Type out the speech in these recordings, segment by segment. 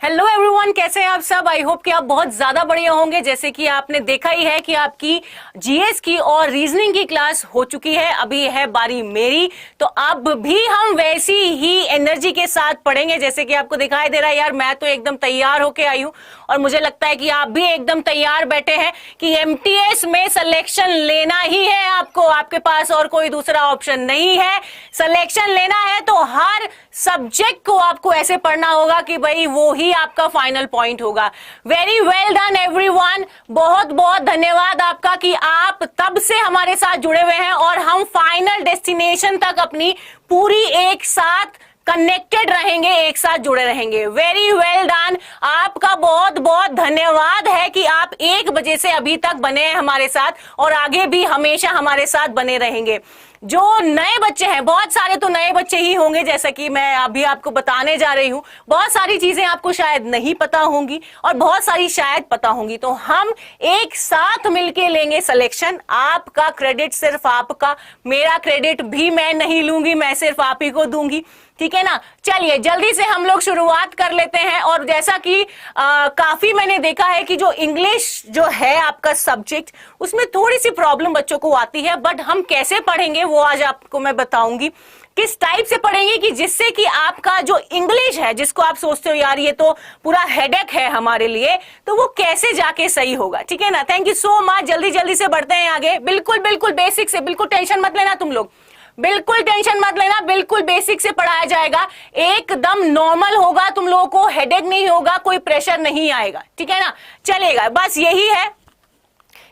Hello everyone, कैसे हैं आप सब। आई होप कि आप बहुत ज्यादा बढ़िया होंगे। जैसे कि आपने देखा ही है कि आपकी जीएस की और रीजनिंग की क्लास हो चुकी है, अभी है बारी मेरी। तो अब भी हम वैसी ही एनर्जी के साथ पढ़ेंगे जैसे कि आपको दिखाई दे रहा है। यार मैं तो एकदम तैयार होके आई हूं और मुझे लगता है कि आप भी एकदम तैयार बैठे हैं कि एमटीएस में सिलेक्शन लेना ही है आपको। आपके पास और कोई दूसरा ऑप्शन नहीं है। सिलेक्शन लेना है तो हर सब्जेक्ट को आपको ऐसे पढ़ना होगा कि भाई वो ही आपका फाइनल पॉइंट होगा। वेरी वेल डन एवरीवन, बहुत बहुत धन्यवाद आपका कि आप तब से हमारे साथ जुड़े हुए हैं और हम फाइनल डेस्टिनेशन तक अपनी पूरी एक साथ कनेक्टेड रहेंगे, एक साथ जुड़े रहेंगे। वेरी वेल डन, आपका बहुत बहुत धन्यवाद है कि आप 1 बजे से अभी तक बने हैं हमारे साथ और आगे भी हमेशा हमारे साथ बने रहेंगे। जो नए बच्चे हैं, बहुत सारे तो नए बच्चे ही होंगे, जैसा कि मैं अभी आपको बताने जा रही हूं। बहुत सारी चीजें आपको शायद नहीं पता होंगी और बहुत सारी शायद पता होंगी। तो हम एक साथ मिलके लेंगे सिलेक्शन। आपका क्रेडिट सिर्फ आपका, मेरा क्रेडिट भी मैं नहीं लूंगी, मैं सिर्फ आप ही को दूंगी। ठीक है ना। चलिए जल्दी से हम लोग शुरुआत कर लेते हैं। और जैसा कि काफी मैंने देखा है कि जो इंग्लिश जो है आपका सब्जेक्ट, उसमें थोड़ी सी प्रॉब्लम बच्चों को आती है, बट हम कैसे पढ़ेंगे वो आज आपको मैं बताऊंगी। किस टाइप से पढ़ेंगे कि जिससे कि आपका जो इंग्लिश है, जिसको आप सोचते हो यार ये तो पूरा हेडेक है हमारे लिए, तो वो कैसे जाके सही होगा। ठीक है ना। Thank you so much. जल्दी जल्दी से बढ़ते हैं आगे। बिल्कुल बिल्कुल बेसिक से, बिल्कुल टेंशन मत लेना तुम लोग, बिल्कुल टेंशन मत लेना, बिल्कुल बेसिक से पढ़ाया जाएगा। एकदम नॉर्मल होगा, तुम लोगों को हेडेक नहीं होगा, कोई प्रेशर नहीं आएगा। ठीक है ना। चलेगा, बस यही है।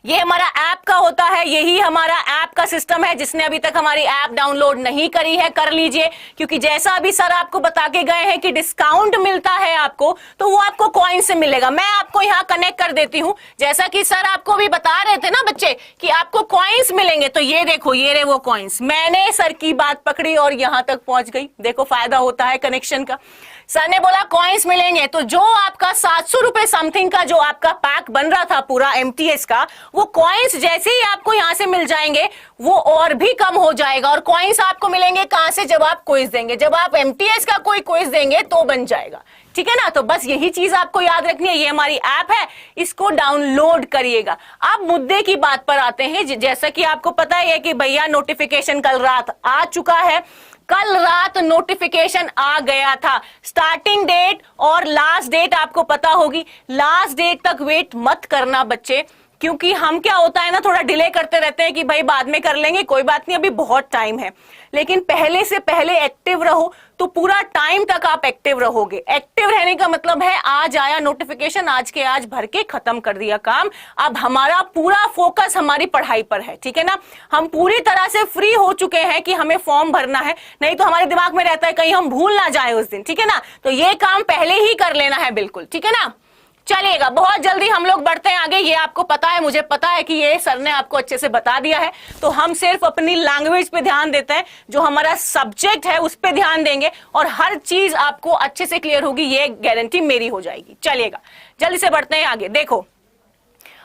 ये हमारा ऐप का होता है, यही हमारा ऐप का सिस्टम है। जिसने अभी तक हमारी ऐप डाउनलोड नहीं करी है कर लीजिए, क्योंकि जैसा अभी सर आपको बता के गए हैं कि डिस्काउंट मिलता है आपको, तो वो आपको कॉइन से मिलेगा। मैं आपको यहाँ कनेक्ट कर देती हूँ। जैसा कि सर आपको भी बता रहे थे ना बच्चे कि आपको कॉइन्स मिलेंगे, तो ये देखो, ये रहे वो कॉइन्स। मैंने सर की बात पकड़ी और यहां तक पहुंच गई। देखो फायदा होता है कनेक्शन का। सर ने बोला कॉइन्स मिलेंगे, तो जो आपका 700 रुपए समथिंग का जो आपका पैक बन रहा था पूरा एमटीएस का, वो कॉइन्स जैसे ही आपको यहां से मिल जाएंगे वो और भी कम हो जाएगा। और कॉइन्स आपको मिलेंगे कहां से? जब आप क्विज देंगे, जब आप एमटीएस का कोई क्विज देंगे तो बन जाएगा। ठीक है ना। तो बस यही चीज आपको याद रखनी है। ये हमारी ऐप है, इसको डाउनलोड करिएगा। अब मुद्दे की बात पर आते हैं। जैसा कि आपको पता है कि भैया नोटिफिकेशन कल रात आ चुका है। कल रात नोटिफिकेशन आ गया था। स्टार्टिंग डेट और लास्ट डेट आपको पता होगी। लास्ट डेट तक वेट मत करना बच्चे, क्योंकि हम क्या होता है ना, थोड़ा डिले करते रहते हैं कि भाई बाद में कर लेंगे, कोई बात नहीं, अभी बहुत टाइम है। लेकिन पहले से पहले एक्टिव रहो, तो पूरा टाइम तक आप एक्टिव रहोगे। एक्टिव रहने का मतलब है आज आया नोटिफिकेशन, आज के आज भर के खत्म कर दिया काम। अब हमारा पूरा फोकस हमारी पढ़ाई पर है। ठीक है ना। हम पूरी तरह से फ्री हो चुके हैं कि हमें फॉर्म भरना है, नहीं तो हमारे दिमाग में रहता है कहीं हम भूल ना जाए उस दिन। ठीक है ना। तो ये काम पहले ही कर लेना है बिल्कुल। ठीक है ना। चलिएगा, बहुत जल्दी हम लोग बढ़ते हैं आगे। ये आपको पता है, मुझे पता है कि ये सर ने आपको अच्छे से बता दिया है। तो हम सिर्फ अपनी लैंग्वेज पे ध्यान देते हैं, जो हमारा सब्जेक्ट है उस पे ध्यान देंगे और हर चीज आपको अच्छे से क्लियर होगी, ये गारंटी मेरी हो जाएगी। चलिएगा जल्दी से बढ़ते हैं आगे। देखो,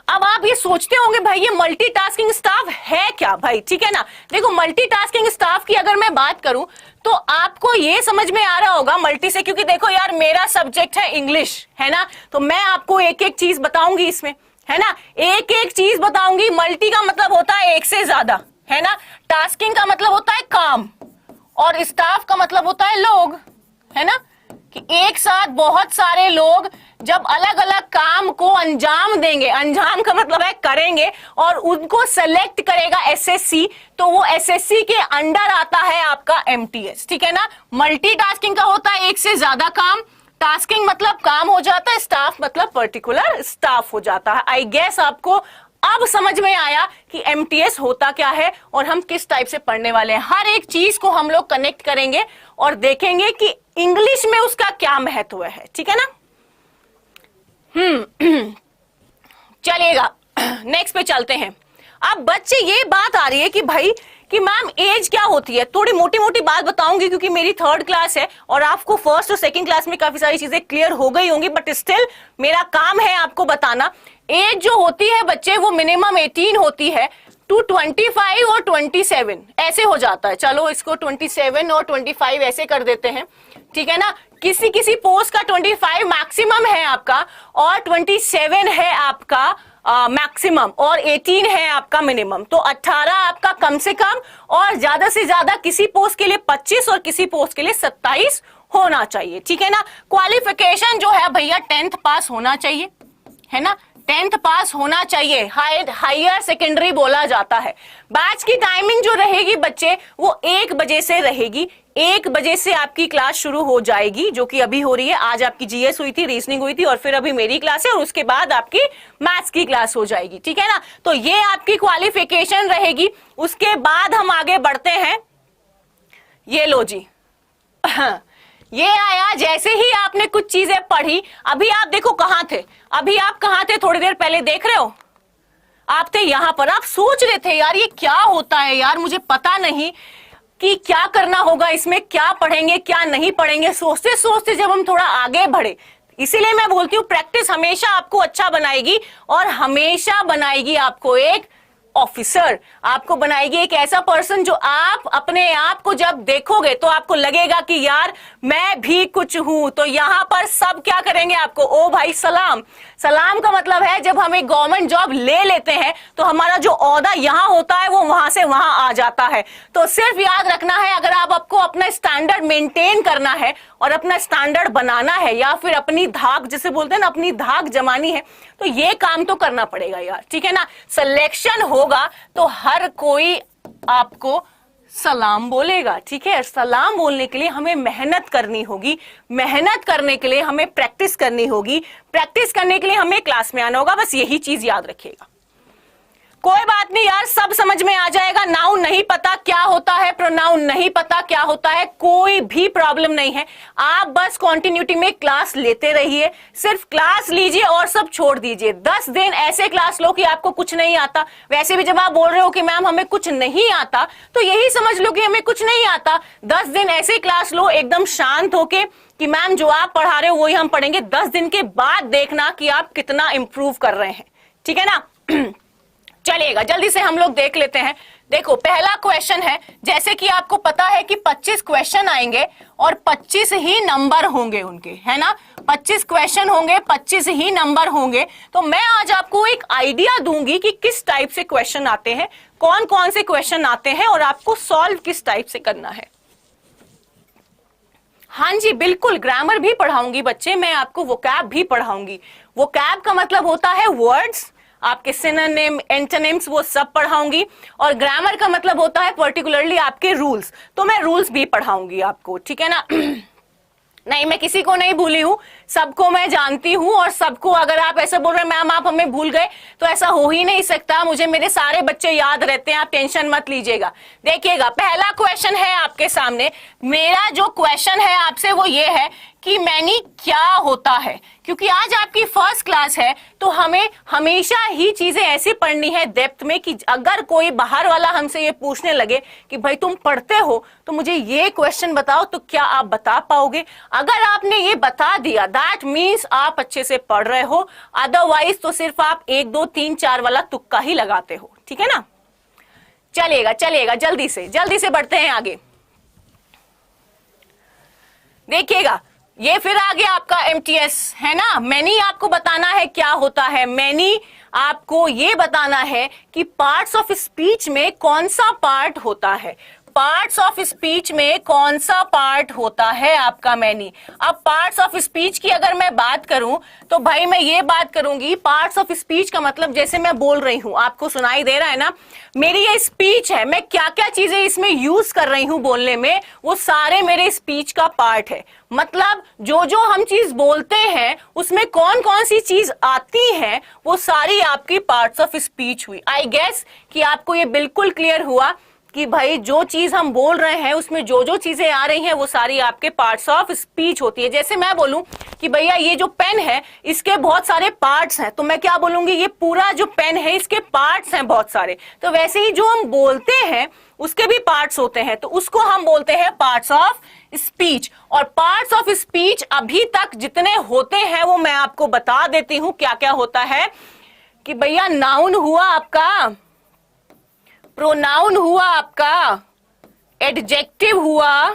अब आप ये सोचते होंगे भाई ये मल्टीटास्किंग स्टाफ है क्या भाई। ठीक है ना। देखो, मल्टीटास्किंग स्टाफ की अगर मैं बात करूं तो आपको ये समझ में आ रहा होगा मल्टी से, क्योंकि देखो यार मेरा सब्जेक्ट है इंग्लिश, है ना। तो मैं आपको एक एक चीज बताऊंगी इसमें, है ना, एक एक चीज बताऊंगी। मल्टी का मतलब होता है एक से ज्यादा, है ना। टास्किंग का मतलब होता है काम, और स्टाफ का मतलब होता है लोग, है ना, कि एक साथ बहुत सारे लोग जब अलग अलग काम को अंजाम देंगे, अंजाम का मतलब है करेंगे, और उनको सेलेक्ट करेगा एसएससी, तो वो एसएससी के अंडर आता है आपका एमटीएस। ठीक है ना। मल्टीटास्किंग का होता है एक से ज्यादा काम, टास्किंग मतलब काम हो जाता है, स्टाफ मतलब पर्टिकुलर स्टाफ हो जाता है। आई गेस आपको अब समझ में आया कि एमटीएस होता क्या है और हम किस टाइप से पढ़ने वाले हैं। हर एक चीज को हम लोग कनेक्ट करेंगे और देखेंगे कि इंग्लिश में उसका क्या महत्व है। ठीक है ना। चलिएगा नेक्स्ट पे चलते हैं। अब बच्चे ये बात आ रही है कि भाई कि मैम एज क्या होती है। थोड़ी मोटी मोटी बात बताऊंगी क्योंकि मेरी 3rd क्लास है और आपको 1st और 2nd क्लास में काफी सारी चीजें क्लियर हो गई होंगी, बट स्टिल मेरा काम है आपको बताना। एज जो होती है बच्चे वो मिनिमम 18 होती है टू 25 और 27 ऐसे हो जाता है। चलो इसको 27 और 25 ऐसे कर देते हैं, ठीक है ना। किसी किसी पोस्ट का 25 मैक्सिमम है आपका और 27 है आपका मैक्सिमम और 18 है आपका मिनिमम। तो 18 आपका कम से कम और ज्यादा से ज्यादा किसी पोस्ट के लिए 25 और किसी पोस्ट के लिए 27 होना चाहिए, ठीक है ना। क्वालिफिकेशन जो है भैया 10th पास होना चाहिए, है ना, 10th पास होना चाहिए, हायर सेकेंडरी बोला जाता है। बैच की टाइमिंग जो रहेगी बच्चे वो 1 बजे से रहेगी, 1 बजे से आपकी क्लास शुरू हो जाएगी, जो कि अभी हो रही है। आज आपकी जीएस हुई थी, रीजनिंग हुई थी और फिर अभी मेरी क्लास है और उसके बाद आपकी मैथ्स की क्लास हो जाएगी, ठीक है ना। तो ये आपकी क्वालिफिकेशन रहेगी। उसके बाद हम आगे बढ़ते हैं। ये लो जी ये आया, जैसे ही आपने कुछ चीजें पढ़ी, अभी आप देखो कहां थे, अभी आप कहां थे, थोड़ी देर पहले देख रहे हो आप थे यहां पर, आप सोच रहे थे यार ये क्या होता है यार, मुझे पता नहीं कि क्या करना होगा इसमें, क्या पढ़ेंगे क्या नहीं पढ़ेंगे। सोचते सोचते जब हम थोड़ा आगे बढ़े, इसीलिए मैं बोलती हूँ प्रैक्टिस हमेशा आपको अच्छा बनाएगी और हमेशा बनाएगी आपको एक ऑफिसर, आपको बनाएगी एक ऐसा पर्सन जो आप अपने आप को जब देखोगे तो आपको लगेगा कि यार मैं भी कुछ हूं। तो यहां पर सब क्या करेंगे आपको, ओ भाई सलाम। सलाम का मतलब है जब हम एक गवर्नमेंट जॉब ले लेते हैं तो हमारा जो ओहदा यहां होता है वो वहां से वहां आ जाता है। तो सिर्फ याद रखना है, अगर आपको अपना स्टैंडर्ड मेंटेन करना है और अपना स्टैंडर्ड बनाना है या फिर अपनी धाक जिसे बोलते हैं ना, अपनी धाक जमानी है, तो ये काम तो करना पड़ेगा यार, ठीक है ना। सिलेक्शन होगा तो हर कोई आपको सलाम बोलेगा, ठीक है। सलाम बोलने के लिए हमें मेहनत करनी होगी, मेहनत करने के लिए हमें प्रैक्टिस करनी होगी, प्रैक्टिस करने के लिए हमें क्लास में आना होगा। बस यही चीज याद रखिएगा। कोई बात नहीं यार, सब समझ में आ जाएगा। नाउन नहीं पता क्या होता है, प्रोनाउन नहीं पता क्या होता है, कोई भी प्रॉब्लम नहीं है। आप बस कॉन्टिन्यूटी में क्लास लेते रहिए, सिर्फ क्लास लीजिए और सब छोड़ दीजिए। 10 दिन ऐसे क्लास लो कि आपको कुछ नहीं आता। वैसे भी जब आप बोल रहे हो कि मैम हमें कुछ नहीं आता, तो यही समझ लो कि हमें कुछ नहीं आता। 10 दिन ऐसे क्लास लो एकदम शांत होके कि मैम जो आप पढ़ा रहे हो वही हम पढ़ेंगे। 10 दिन के बाद देखना कि आप कितना इंप्रूव कर रहे हैं, ठीक है ना। चलिएगा जल्दी से हम लोग देख लेते हैं। देखो पहला क्वेश्चन है, जैसे कि आपको पता है कि 25 क्वेश्चन आएंगे और 25 ही नंबर होंगे उनके, है ना। 25 क्वेश्चन होंगे, 25 ही नंबर होंगे। तो मैं आज आपको एक आइडिया दूंगी कि किस टाइप से क्वेश्चन आते हैं, कौन कौन से क्वेश्चन आते हैं और आपको सॉल्व किस टाइप से करना है। हाँ जी बिल्कुल, ग्रामर भी पढ़ाऊंगी बच्चे, मैं आपको वोकैब भी पढ़ाऊंगी। वोकैब का मतलब होता है वर्ड्स, आपके सिनोनिम, एंटोनिम्स वो सब पढ़ाऊंगी। और ग्रामर का मतलब होता है पर्टिकुलरली आपके रूल्स, तो मैं रूल्स भी पढ़ाऊंगी आपको, ठीक है ना। नहीं, मैं किसी को नहीं भूली हूं, सबको मैं जानती हूं। और सबको, अगर आप ऐसा बोल रहे हैं मैम आप हमें भूल गए, तो ऐसा हो ही नहीं सकता। मुझे मेरे सारे बच्चे याद रहते हैं, आप टेंशन मत लीजिएगा। देखिएगा पहला क्वेश्चन है आपके सामने। मेरा जो क्वेश्चन है आपसे वो ये है कि मैनी क्या होता है। क्योंकि आज आपकी फर्स्ट क्लास है तो हमें हमेशा ही चीजें ऐसी पढ़नी है डेप्थ में कि अगर कोई बाहर वाला हमसे ये पूछने लगे कि भाई तुम पढ़ते हो तो मुझे ये क्वेश्चन बताओ, तो क्या आप बता पाओगे। अगर आपने ये बता दिया दैट मीन्स आप अच्छे से पढ़ रहे हो, अदरवाइज तो सिर्फ आप 1 2 3 4 वाला तुक्का ही लगाते हो, ठीक है ना। चलिएगा चलिएगा जल्दी से बढ़ते हैं आगे। देखिएगा ये फिर आ गया आपका MTS, है ना। मैनी आपको बताना है क्या होता है। मैनी आपको ये बताना है कि पार्ट्स ऑफ स्पीच में कौन सा पार्ट होता है। पार्ट्स ऑफ स्पीच में कौन सा पार्ट होता है आपका मैनी। अब पार्ट्स ऑफ स्पीच की अगर मैं बात करूं तो भाई मैं ये बात करूंगी, पार्ट्स ऑफ स्पीच का मतलब जैसे मैं बोल रही हूं, आपको सुनाई दे रहा है ना, मेरी ये स्पीच है, मैं क्या क्या चीजें इसमें यूज कर रही हूं बोलने में, वो सारे मेरे स्पीच का पार्ट है। मतलब जो जो हम चीज बोलते हैं उसमें कौन कौन सी चीज आती है, वो सारी आपकी पार्ट्स ऑफ स्पीच हुई। आई गेस कि आपको ये बिल्कुल क्लियर हुआ कि भाई जो चीज हम बोल रहे हैं उसमें जो जो चीजें आ रही हैं वो सारी आपके पार्ट्स ऑफ स्पीच होती है। जैसे मैं बोलूं कि भैया ये जो पेन है इसके बहुत सारे पार्ट्स हैं, तो मैं क्या बोलूंगी, ये पूरा जो पेन है इसके पार्ट्स हैं बहुत सारे। तो वैसे ही जो हम बोलते हैं उसके भी पार्ट्स होते हैं, तो उसको हम बोलते हैं पार्ट्स ऑफ स्पीच। और पार्ट्स ऑफ स्पीच अभी तक जितने होते हैं वो मैं आपको बता देती हूं क्या क्या होता है। कि भैया नाउन हुआ आपका, प्रोनाउन हुआ आपका, एडजेक्टिव हुआ,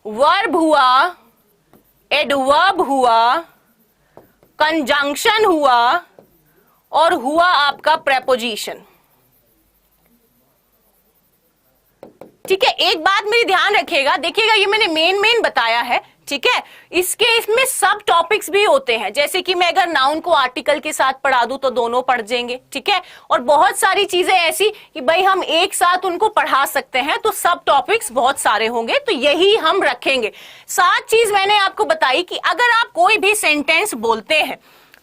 वर्ब हुआ, एडवर्ब हुआ, कंजंक्शन हुआ और हुआ आपका प्रेपोजिशन। ठीक है, एक बात मेरी ध्यान रखिएगा, देखिएगा ये मैंने मेन बताया है, ठीक है। इसमें सब टॉपिक्स भी होते हैं, जैसे कि मैं अगर नाउन को आर्टिकल के साथ पढ़ा दूं तो दोनों पढ़ जाएंगे, ठीक है। और बहुत सारी चीजें ऐसी कि भाई हम एक साथ उनको पढ़ा सकते हैं, तो सब टॉपिक्स बहुत सारे होंगे, तो यही हम रखेंगे। 7 चीज मैंने आपको बताई कि अगर आप कोई भी सेंटेंस बोलते हैं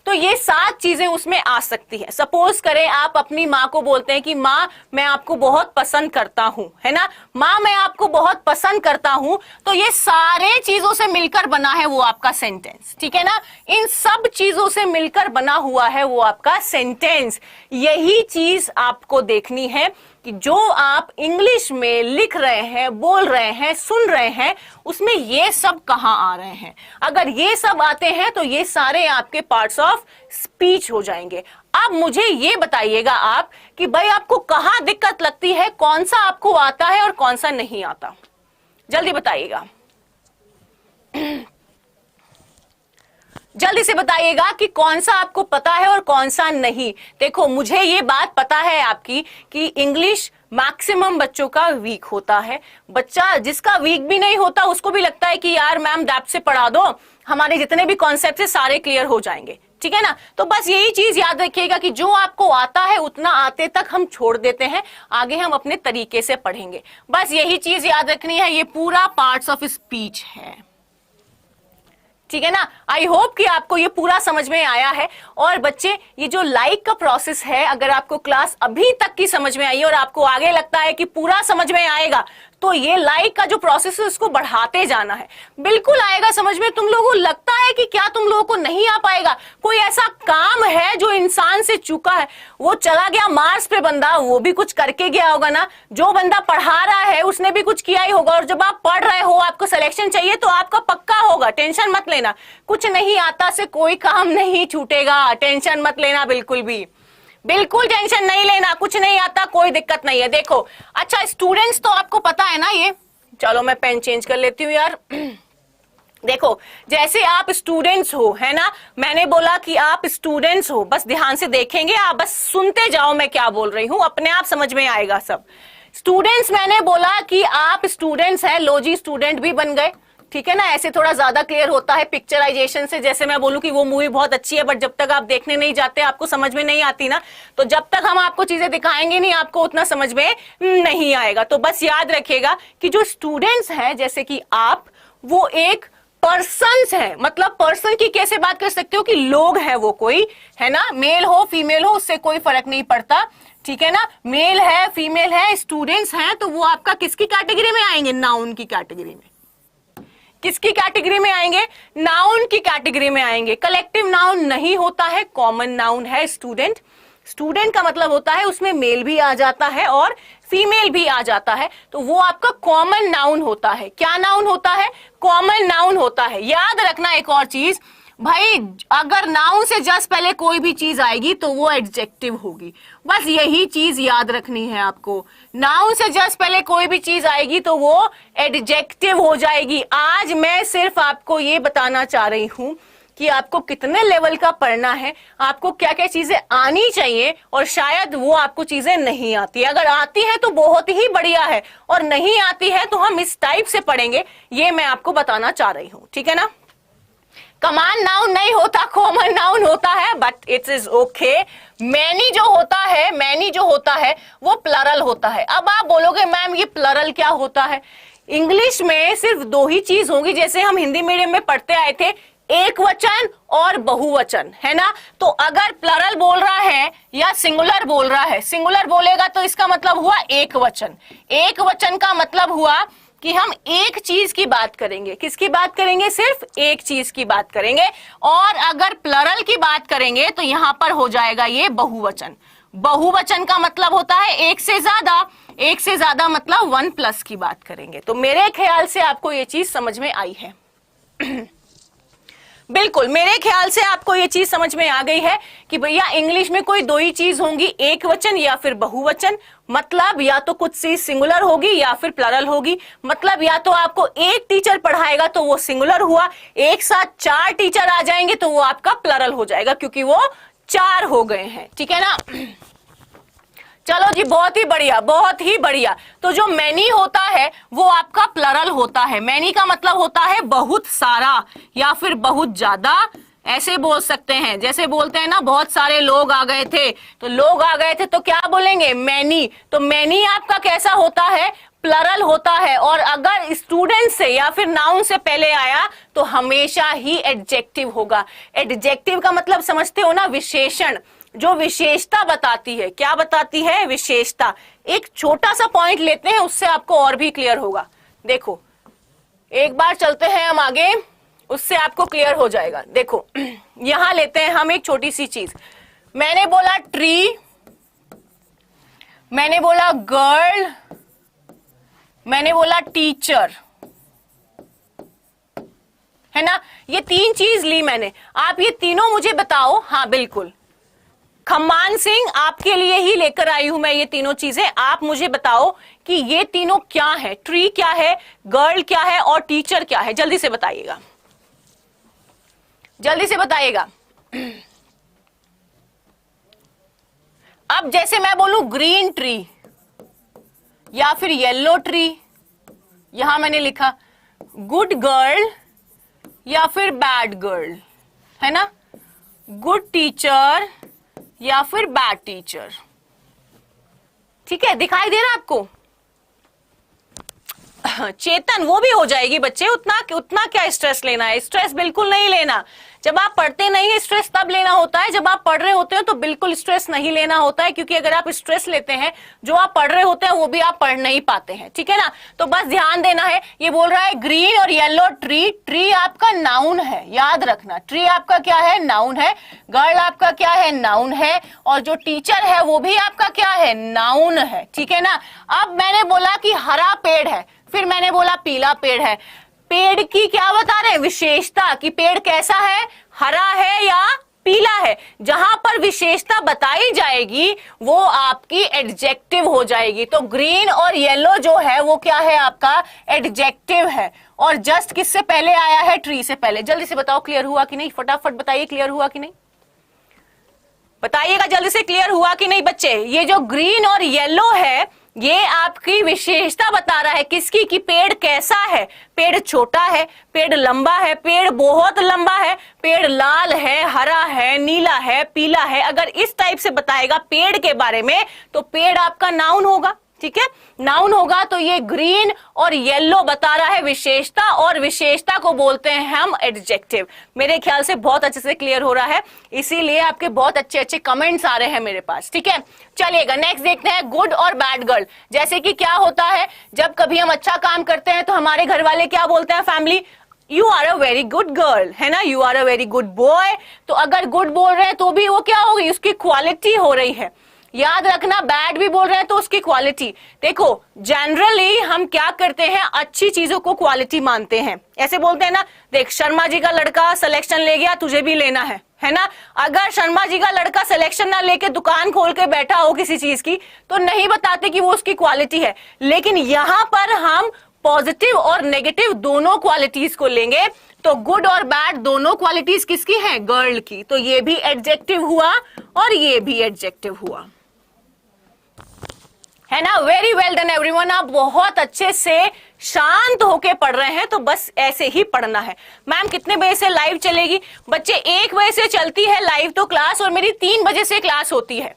तो ये 7 चीजें उसमें आ सकती है। सपोज करें आप अपनी माँ को बोलते हैं कि माँ मैं आपको बहुत पसंद करता हूं, है ना, माँ मैं आपको बहुत पसंद करता हूं, तो ये सारे चीजों से मिलकर बना है वो आपका सेंटेंस, ठीक है ना। इन सब चीजों से मिलकर बना हुआ है वो आपका सेंटेंस। यही चीज आपको देखनी है कि जो आप इंग्लिश में लिख रहे हैं, बोल रहे हैं, सुन रहे हैं, उसमें ये सब कहां आ रहे हैं। अगर ये सब आते हैं तो ये सारे आपके पार्ट्स ऑफ स्पीच हो जाएंगे। अब मुझे ये बताइएगा आप कि भाई आपको कहां दिक्कत लगती है, कौन सा आपको आता है और कौन सा नहीं आता, जल्दी बताइएगा, जल्दी से बताइएगा कि कौन सा आपको पता है और कौन सा नहीं। देखो मुझे ये बात पता है आपकी कि इंग्लिश मैक्सिमम बच्चों का वीक होता है। बच्चा जिसका वीक भी नहीं होता उसको भी लगता है कि यार मैम डैप से पढ़ा दो, हमारे जितने भी कॉन्सेप्ट है सारे क्लियर हो जाएंगे, ठीक है ना। तो बस यही चीज याद रखिएगा कि जो आपको आता है उतना आते तक हम छोड़ देते हैं, आगे हम अपने तरीके से पढ़ेंगे। बस यही चीज याद रखनी है, ये पूरा पार्ट्स ऑफ स्पीच है, ठीक है ना। आई होप कि आपको ये पूरा समझ में आया है। और बच्चे ये जो लाइक का प्रोसेस है, अगर आपको क्लास अभी तक की समझ में आई है और आपको आगे लगता है कि पूरा समझ में आएगा, तो ये लाइक का जो प्रोसेस है उसको बढ़ाते जाना है। बिल्कुल आएगा समझ में। तुम लोगों को लगता है कि क्या तुम लोगों को नहीं आ पाएगा? कोई ऐसा काम है जो इंसान से चुका है, वो चला गया मार्स पे बंदा, वो भी कुछ करके गया होगा ना। जो बंदा पढ़ा रहा है उसने भी कुछ किया ही होगा। और जब आप पढ़ रहे हो, आपको सिलेक्शन चाहिए तो आपका पक्का होगा, टेंशन मत लेना। कुछ नहीं आता से कोई काम नहीं छूटेगा, टेंशन मत लेना, बिल्कुल भी बिल्कुल टेंशन नहीं लेना। कुछ नहीं आता, कोई दिक्कत नहीं है। देखो अच्छा, स्टूडेंट्स तो आपको पता है ना ये, चलो मैं पेन चेंज कर लेती हूँ यार। देखो जैसे आप स्टूडेंट्स हो, है ना, मैंने बोला कि आप स्टूडेंट्स हो, बस ध्यान से देखेंगे आप, बस सुनते जाओ मैं क्या बोल रही हूँ, अपने आप समझ में आएगा सब। स्टूडेंट्स मैंने बोला कि आप स्टूडेंट्स हैं, लो जी स्टूडेंट भी बन गए, ठीक है ना। ऐसे थोड़ा ज्यादा क्लियर होता है पिक्चराइजेशन से। जैसे मैं बोलूं कि वो मूवी बहुत अच्छी है, बट जब तक आप देखने नहीं जाते आपको समझ में नहीं आती ना, तो जब तक हम आपको चीजें दिखाएंगे नहीं आपको उतना समझ में नहीं आएगा। तो बस याद रखिएगा कि जो स्टूडेंट्स हैं जैसे कि आप, वो एक पर्सन्स है। मतलब पर्सन की कैसे बात कर सकते हो कि लोग हैं वो, कोई है ना, मेल हो फीमेल हो उससे कोई फर्क नहीं पड़ता, ठीक है ना। मेल है फीमेल है, स्टूडेंट्स हैं, तो वो आपका किसकी कैटेगरी में आएंगे? नाउन की कैटेगरी में। किसकी कैटेगरी में आएंगे? नाउन की कैटेगरी में आएंगे। कलेक्टिव नाउन नहीं होता है, कॉमन नाउन है स्टूडेंट। स्टूडेंट का मतलब होता है उसमें मेल भी आ जाता है और फीमेल भी आ जाता है, तो वो आपका कॉमन नाउन होता है। क्या नाउन होता है? कॉमन नाउन होता है। याद रखना एक और चीज भाई, अगर नाउन से जस्ट पहले कोई भी चीज आएगी तो वो एडजेक्टिव होगी। बस यही चीज याद रखनी है आपको। नाउन से जस्ट पहले कोई भी चीज आएगी तो वो एडजेक्टिव हो जाएगी। आज मैं सिर्फ आपको ये बताना चाह रही हूं कि आपको कितने लेवल का पढ़ना है, आपको क्या क्या चीजें आनी चाहिए, और शायद वो आपको चीजें नहीं आती। अगर आती है तो बहुत ही बढ़िया है, और नहीं आती है तो हम इस टाइप से पढ़ेंगे, ये मैं आपको बताना चाह रही हूं, ठीक है ना। कमांड नाउन नहीं होता, कॉमन नाउन होता है, but it is okay. Many जो होता है वो प्लरल होता है। अब आप बोलोगे मैम ये प्लरल क्या होता है? इंग्लिश में सिर्फ 2 ही चीज होंगी, जैसे हम हिंदी मीडियम में पढ़ते आए थे, एक वचन और बहुवचन, है ना। तो अगर प्लरल बोल रहा है या सिंगुलर बोल रहा है, सिंगुलर बोलेगा तो इसका मतलब हुआ एक वचन। एक वचन का मतलब हुआ कि हम एक चीज की बात करेंगे। किसकी बात करेंगे? सिर्फ एक चीज की बात करेंगे। और अगर प्लरल की बात करेंगे तो यहां पर हो जाएगा ये बहुवचन। बहुवचन का मतलब होता है एक से ज्यादा, एक से ज्यादा मतलब 1+ की बात करेंगे। तो मेरे ख्याल से आपको ये चीज समझ में आई है। बिल्कुल, मेरे ख्याल से आपको ये चीज समझ में आ गई है कि भैया इंग्लिश में कोई दो ही चीज होंगी, एक वचन या फिर बहुवचन। मतलब या तो कुछ चीज सिंगुलर होगी या फिर प्लरल होगी। मतलब या तो आपको एक टीचर पढ़ाएगा तो वो सिंगुलर हुआ, एक साथ 4 टीचर आ जाएंगे तो वो आपका प्लरल हो जाएगा, क्योंकि वो 4 हो गए हैं। ठीक है ना। चलो जी, बहुत ही बढ़िया, बहुत ही बढ़िया। तो जो मैनी होता है वो आपका प्लरल होता है। मैनी का मतलब होता है बहुत सारा या फिर बहुत ज्यादा, ऐसे बोल सकते हैं। जैसे बोलते हैं ना बहुत सारे लोग आ गए थे, तो लोग आ गए थे तो क्या बोलेंगे, मैनी। तो मैनी आपका कैसा होता है, प्लरल होता है। और अगर स्टूडेंट से या फिर नाउन से पहले आया तो हमेशा ही एडजेक्टिव होगा। एडजेक्टिव का मतलब समझते हो ना, विशेषण, जो विशेषता बताती है। क्या बताती है, विशेषता। एक छोटा सा पॉइंट लेते हैं, उससे आपको और भी क्लियर होगा। देखो एक बार चलते हैं हम आगे, उससे आपको क्लियर हो जाएगा। देखो यहां लेते हैं हम एक छोटी सी चीज। मैंने बोला ट्री, मैंने बोला गर्ल, मैंने बोला टीचर, है ना। ये 3 चीज ली मैंने। आप ये तीनों मुझे बताओ। हाँ बिल्कुल, खम्मान सिंह, आपके लिए ही लेकर आई हूं मैं ये तीनों चीजें। आप मुझे बताओ कि ये तीनों क्या है। ट्री क्या है, गर्ल क्या है और टीचर क्या है। जल्दी से बताइएगा, जल्दी से बताइएगा। अब जैसे मैं बोलूं ग्रीन ट्री या फिर येलो ट्री, यहां मैंने लिखा गुड गर्ल या फिर बैड गर्ल, है ना। गुड टीचर या फिर बैड टीचर। ठीक है, दिखाई दे रहा आपको। चेतन, वो भी हो जाएगी बच्चे, उतना क्या स्ट्रेस लेना है। स्ट्रेस बिल्कुल नहीं लेना। जब आप पढ़ते नहीं है स्ट्रेस तब लेना होता है, जब आप पढ़ रहे होते हो तो बिल्कुल स्ट्रेस नहीं लेना होता है। क्योंकि अगर आप स्ट्रेस लेते हैं, जो आप पढ़ रहे होते हैं वो भी आप पढ़ नहीं पाते हैं। ठीक है ना। तो बस ध्यान देना है। ये बोल रहा है ग्रीन और येलो ट्री। ट्री आपका नाउन है, याद रखना। ट्री आपका क्या है, नाउन है। गर्ल आपका क्या है, नाउन है। और जो टीचर है वो भी आपका क्या है, नाउन है। ठीक है ना। अब मैंने बोला कि हरा पेड़ है, फिर मैंने बोला पीला पेड़ है। पेड़ की क्या बता रहे हैं, विशेषता, कि पेड़ कैसा है, हरा है या पीला है। जहां पर विशेषता बताई जाएगी वो आपकी एडजेक्टिव हो जाएगी। तो ग्रीन और येलो जो है वो क्या है, आपका एडजेक्टिव है। और जस्ट किससे पहले आया है, ट्री से पहले। जल्दी से बताओ क्लियर हुआ कि नहीं, फटाफट बताइए क्लियर हुआ कि नहीं, बताइएगा जल्दी से, क्लियर हुआ कि नहीं बच्चे। ये जो ग्रीन और येलो है ये आपकी विशेषता बता रहा है, किसकी, कि पेड़ कैसा है। पेड़ छोटा है, पेड़ लंबा है, पेड़ बहुत लंबा है, पेड़ लाल है, हरा है, नीला है, पीला है। अगर इस टाइप से बताएगा पेड़ के बारे में तो पेड़ आपका नाउन होगा। ठीक है, नाउन होगा। तो ये ग्रीन और येलो बता रहा है विशेषता, और विशेषता को बोलते हैं हम एडजेक्टिव। मेरे ख्याल से बहुत अच्छे से क्लियर हो रहा है, इसीलिए आपके बहुत अच्छे अच्छे कमेंट्स आ रहे हैं मेरे पास। ठीक है, चलिएगा नेक्स्ट देखते हैं, गुड और बैड गर्ल। जैसे कि क्या होता है, जब कभी हम अच्छा काम करते हैं तो हमारे घर वाले क्या बोलते हैं, family, you are a very good girl, है ना, you are a very good boy. तो अगर गुड बोल रहे हैं तो भी वो क्या होगी, उसकी क्वालिटी हो रही है। याद रखना, बैड भी बोल रहे हैं तो उसकी क्वालिटी। देखो जनरली हम क्या करते हैं, अच्छी चीजों को क्वालिटी मानते हैं। ऐसे बोलते हैं ना, देख शर्मा जी का लड़का सिलेक्शन ले गया, तुझे भी लेना है ना। अगर शर्मा जी का लड़का सिलेक्शन ना लेके दुकान खोल के बैठा हो किसी चीज की, तो नहीं बताते कि वो उसकी क्वालिटी है। लेकिन यहां पर हम पॉजिटिव और नेगेटिव दोनों क्वालिटीज को लेंगे। तो गुड और बैड दोनों क्वालिटीज किसकी हैं, गर्ल की। तो ये भी एडजेक्टिव हुआ और ये भी एडजेक्टिव हुआ, है ना। Very well done everyone. आप बहुत अच्छे से शांत होके पढ़ रहे हैं, तो बस ऐसे ही पढ़ना है। मैम कितने बजे से लाइव चलेगी, बच्चे 1 बजे से चलती है लाइव तो क्लास, और मेरी 3 बजे से क्लास होती है।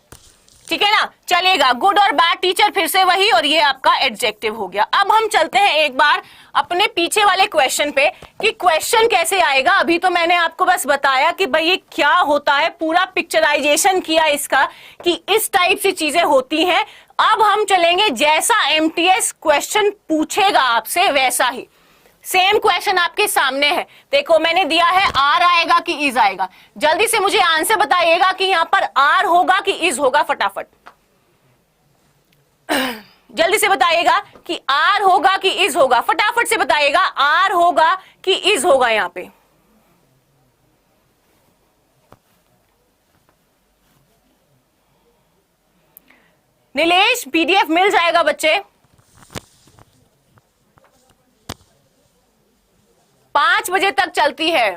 ठीक है ना, चलेगा। गुड और बैड टीचर फिर से वही, और ये आपका एडजेक्टिव हो गया। अब हम चलते हैं एक बार अपने पीछे वाले क्वेश्चन पे, कि क्वेश्चन कैसे आएगा। अभी तो मैंने आपको बस बताया कि भाई ये क्या होता है, पूरा पिक्चराइजेशन किया इसका, कि इस टाइप से चीजें होती हैं। अब हम चलेंगे, जैसा एमटीएस क्वेश्चन पूछेगा आपसे वैसा ही सेम क्वेश्चन आपके सामने है। देखो मैंने दिया है आर आएगा कि इज आएगा। जल्दी से मुझे आंसर बताइएगा कि यहां पर आर होगा कि इज होगा, फटाफट जल्दी से बताइएगा कि आर होगा कि इज होगा, फटाफट से बताइएगा, आर होगा कि इज होगा। यहां पे नीलेश पीडीएफ मिल जाएगा बच्चे, 5 बजे तक चलती है।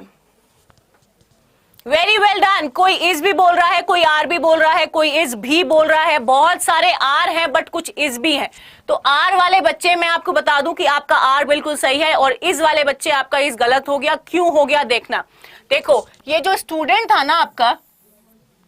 Very well done. कोई इज भी बोल रहा है, कोई आर भी बोल रहा है, कोई इज भी बोल रहा है। बहुत सारे आर हैं बट कुछ इज भी हैं। तो आर वाले बच्चे मैं आपको बता दूं कि आपका आर बिल्कुल सही है और इज वाले बच्चे आपका इज गलत हो गया। क्यों हो गया देखना। देखो ये जो स्टूडेंट था ना आपका,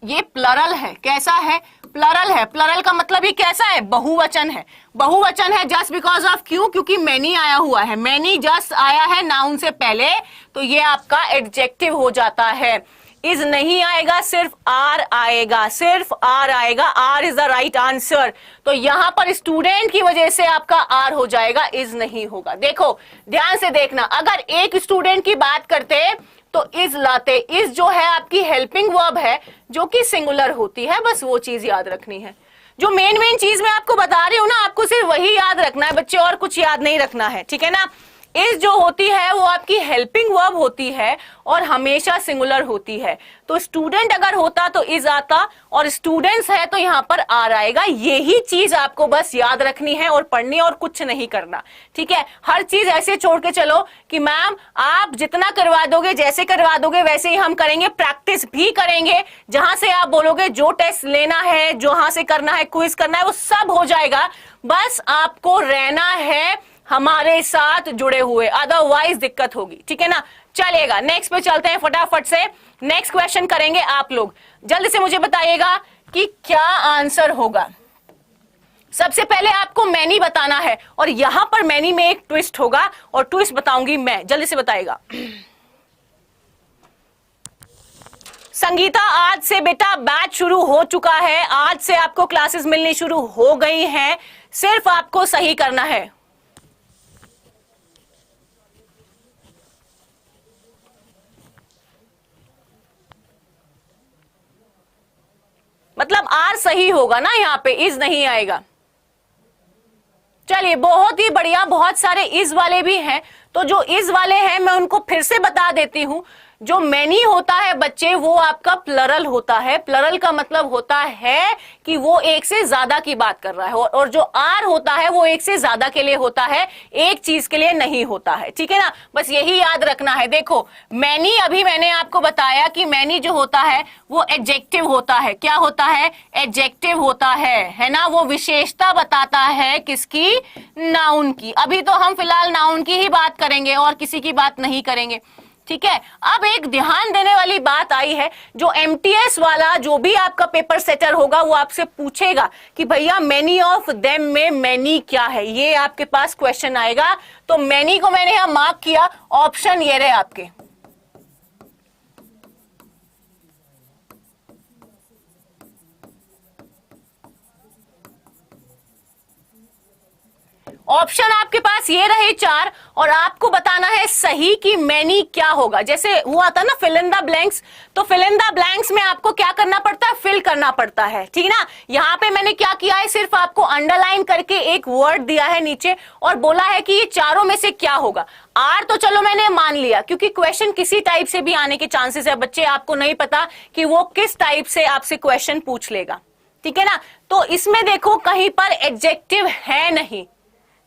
ये प्लरल है। कैसा है? प्लरल है। प्लरल का मतलब ये कैसा है? बहुवचन है। बहुवचन है जस्ट बिकॉज ऑफ क्यों? क्योंकि मैनी आया हुआ है। मैनी जस्ट आया है नाउन से पहले, तो ये आपका एडजेक्टिव हो जाता है। इज नहीं आएगा, सिर्फ आर आएगा, सिर्फ आर आएगा। R is the right answer. तो यहां पर स्टूडेंट की वजह से आपका आर हो जाएगा, इज नहीं होगा। देखो ध्यान से देखना, अगर एक स्टूडेंट की बात करते तो इज लाते। इज जो है आपकी हेल्पिंग वर्ब है जो कि सिंगुलर होती है, बस वो चीज याद रखनी है। जो मेन चीज मैं आपको बता रही हूं ना, आपको सिर्फ वही याद रखना है बच्चे, और कुछ याद नहीं रखना है, ठीक है ना। इज जो होती है वो आपकी हेल्पिंग वर्ब होती है और हमेशा सिंगुलर होती है। तो स्टूडेंट अगर होता तो इज आता, और स्टूडेंट्स है तो यहां पर आर आएगा। यही चीज आपको बस याद रखनी है और पढ़नी है और कुछ नहीं करना, ठीक है। हर चीज ऐसे छोड़ के चलो कि मैम आप जितना करवा दोगे, जैसे करवा दोगे वैसे ही हम करेंगे। प्रैक्टिस भी करेंगे, जहां से आप बोलोगे जो टेस्ट लेना है, जहां से करना है, क्विज करना है, वो सब हो जाएगा। बस आपको रहना है हमारे साथ जुड़े हुए, अदरवाइज दिक्कत होगी, ठीक है ना। चलेगा, नेक्स्ट पे चलते हैं फटाफट से। नेक्स्ट क्वेश्चन करेंगे आप लोग। जल्दी से मुझे बताइएगा कि क्या आंसर होगा। सबसे पहले आपको मैनी बताना है और यहां पर मैनी में एक ट्विस्ट होगा और ट्विस्ट बताऊंगी मैं। जल्दी से बताइएगा। संगीता आज से बेटा बैच शुरू हो चुका है। आज से आपको क्लासेस मिलनी शुरू हो गई हैं, सिर्फ आपको सही करना है। मतलब आर सही होगा ना, यहां पे इज नहीं आएगा। चलिए बहुत ही बढ़िया। बहुत सारे इज वाले भी हैं, तो जो इज वाले हैं मैं उनको फिर से बता देती हूं। जो मैनी होता है बच्चे वो आपका प्लरल होता है। प्लरल का मतलब होता है कि वो एक से ज्यादा की बात कर रहा है, और जो आर होता है वो एक से ज्यादा के लिए होता है, एक चीज के लिए नहीं होता है, ठीक है ना। बस यही याद रखना है। देखो मैनी, अभी मैंने आपको बताया कि मैनी जो होता है वो एडजेक्टिव होता है। क्या होता है? एडजेक्टिव होता है ना। वो विशेषता बताता है किसकी? नाउन की। अभी तो हम फिलहाल नाउन की ही बात करेंगे और किसी की बात नहीं करेंगे, ठीक है। अब एक ध्यान देने वाली बात आई है, जो एमटीएस वाला जो भी आपका पेपर सेटर होगा वो आपसे पूछेगा कि भैया मैनी ऑफ देम में मैनी क्या है, ये आपके पास क्वेश्चन आएगा। तो मैनी को मैंने यहां मार्क किया, ऑप्शन ये रहे आपके। ऑप्शन आपके पास ये रहे 4, और आपको बताना है सही कि मैनी क्या होगा। जैसे हुआ था ना फिल इन द ब्लैंक्स, तो फिल इन द ब्लैंक्स में आपको क्या करना पड़ता है? फिल करना पड़ता है, ठीक ना। यहां पे मैंने क्या किया है, सिर्फ आपको अंडरलाइन करके एक वर्ड दिया है नीचे और बोला है कि ये चारों में से क्या होगा। आर तो चलो मैंने मान लिया, क्योंकि क्वेश्चन किसी टाइप से भी आने के चांसेस है बच्चे, आपको नहीं पता कि वो किस टाइप से आपसे क्वेश्चन पूछ लेगा, ठीक है ना। तो इसमें देखो कहीं पर एडजेक्टिव है नहीं।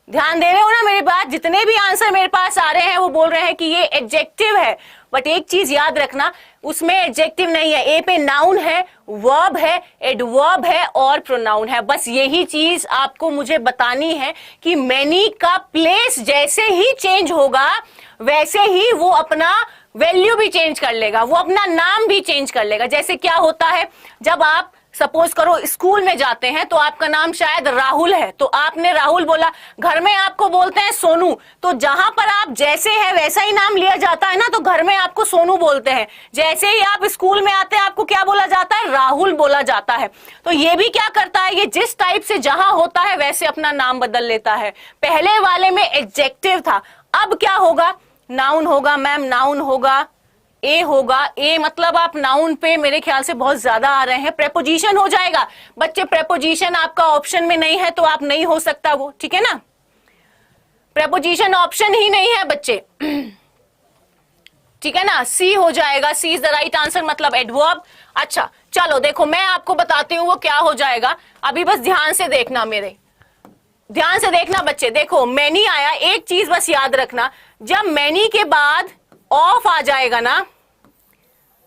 ध्यान दे रहे हो ना मेरी बात। जितने भी आंसर मेरे पास आ रहे हैं वो बोल रहे हैं कि ये एडजेक्टिव है, बट एक चीज याद रखना, उसमें एडजेक्टिव नहीं है। ए पे नाउन है, वर्ब है, एडवर्ब है और प्रोनाउन है। बस यही चीज आपको मुझे बतानी है कि मैनी का प्लेस जैसे ही चेंज होगा वैसे ही वो अपना वैल्यू भी चेंज कर लेगा, वो अपना नाम भी चेंज कर लेगा। जैसे क्या होता है, जब आप सपोज करो स्कूल में जाते हैं तो आपका नाम शायद राहुल है, तो आपने राहुल बोला, घर में आपको बोलते हैं सोनू, तो जहां पर आप जैसे है वैसा ही नाम लिया जाता है ना, तो घर में आपको सोनू बोलते हैं। जैसे ही आप स्कूल में आते हैं आपको क्या बोला जाता है? राहुल बोला जाता है। तो ये भी क्या करता है, ये जिस टाइप से जहां होता है वैसे अपना नाम बदल लेता है। पहले वाले में एडजेक्टिव था, अब क्या होगा? नाउन होगा मैम, नाउन होगा, ए होगा। ए मतलब आप नाउन पे मेरे ख्याल से बहुत ज्यादा आ रहे हैं। प्रेपोजिशन हो जाएगा बच्चे, प्रेपोजिशन आपका ऑप्शन में नहीं है तो आप नहीं हो सकता वो, ठीक है ना। प्रेपोजिशन ऑप्शन ही नहीं है बच्चे, ठीक है ना, सी हो जाएगा, सी इज द राइट आंसर, मतलब एडवर्ब। अच्छा चलो देखो मैं आपको बताती हूँ वो क्या हो जाएगा, अभी बस ध्यान से देखना, मेरे ध्यान से देखना बच्चे। देखो मैनी आया, एक चीज बस याद रखना, जब मैनी के बाद ऑफ आ जाएगा ना,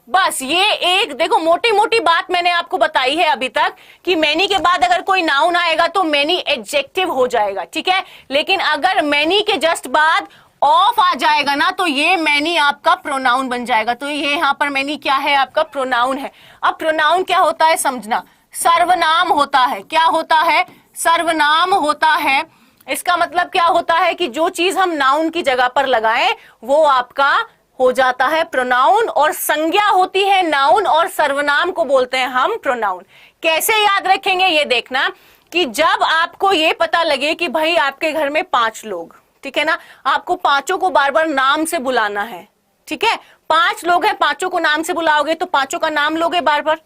बस ये एक देखो मोटी मोटी बात मैंने आपको बताई है अभी तक कि मैनी के बाद अगर कोई नाउन आएगा तो मैनी एडजेक्टिव हो जाएगा, ठीक है। लेकिन अगर मैनी के जस्ट बाद ऑफ आ जाएगा ना तो ये मैनी आपका प्रोनाउन बन जाएगा। तो ये यहां पर मैनी क्या है, आपका प्रोनाउन है। अब प्रोनाउन क्या होता है समझना, सर्वनाम होता है। क्या होता है, सर्वनाम होता है। इसका मतलब क्या होता है कि जो चीज हम नाउन की जगह पर लगाएं वो आपका हो जाता है प्रोनाउन, और संज्ञा होती है नाउन, और सर्वनाम को बोलते हैं हम प्रोनाउन। कैसे याद रखेंगे ये देखना कि जब आपको ये पता लगे कि भाई आपके घर में 5 लोग, ठीक है ना, आपको पांचों को बार बार नाम से बुलाना है, ठीक है, 5 लोग हैं, पांचों को नाम से बुलाओगे तो पांचों का नाम लोगे बार बार।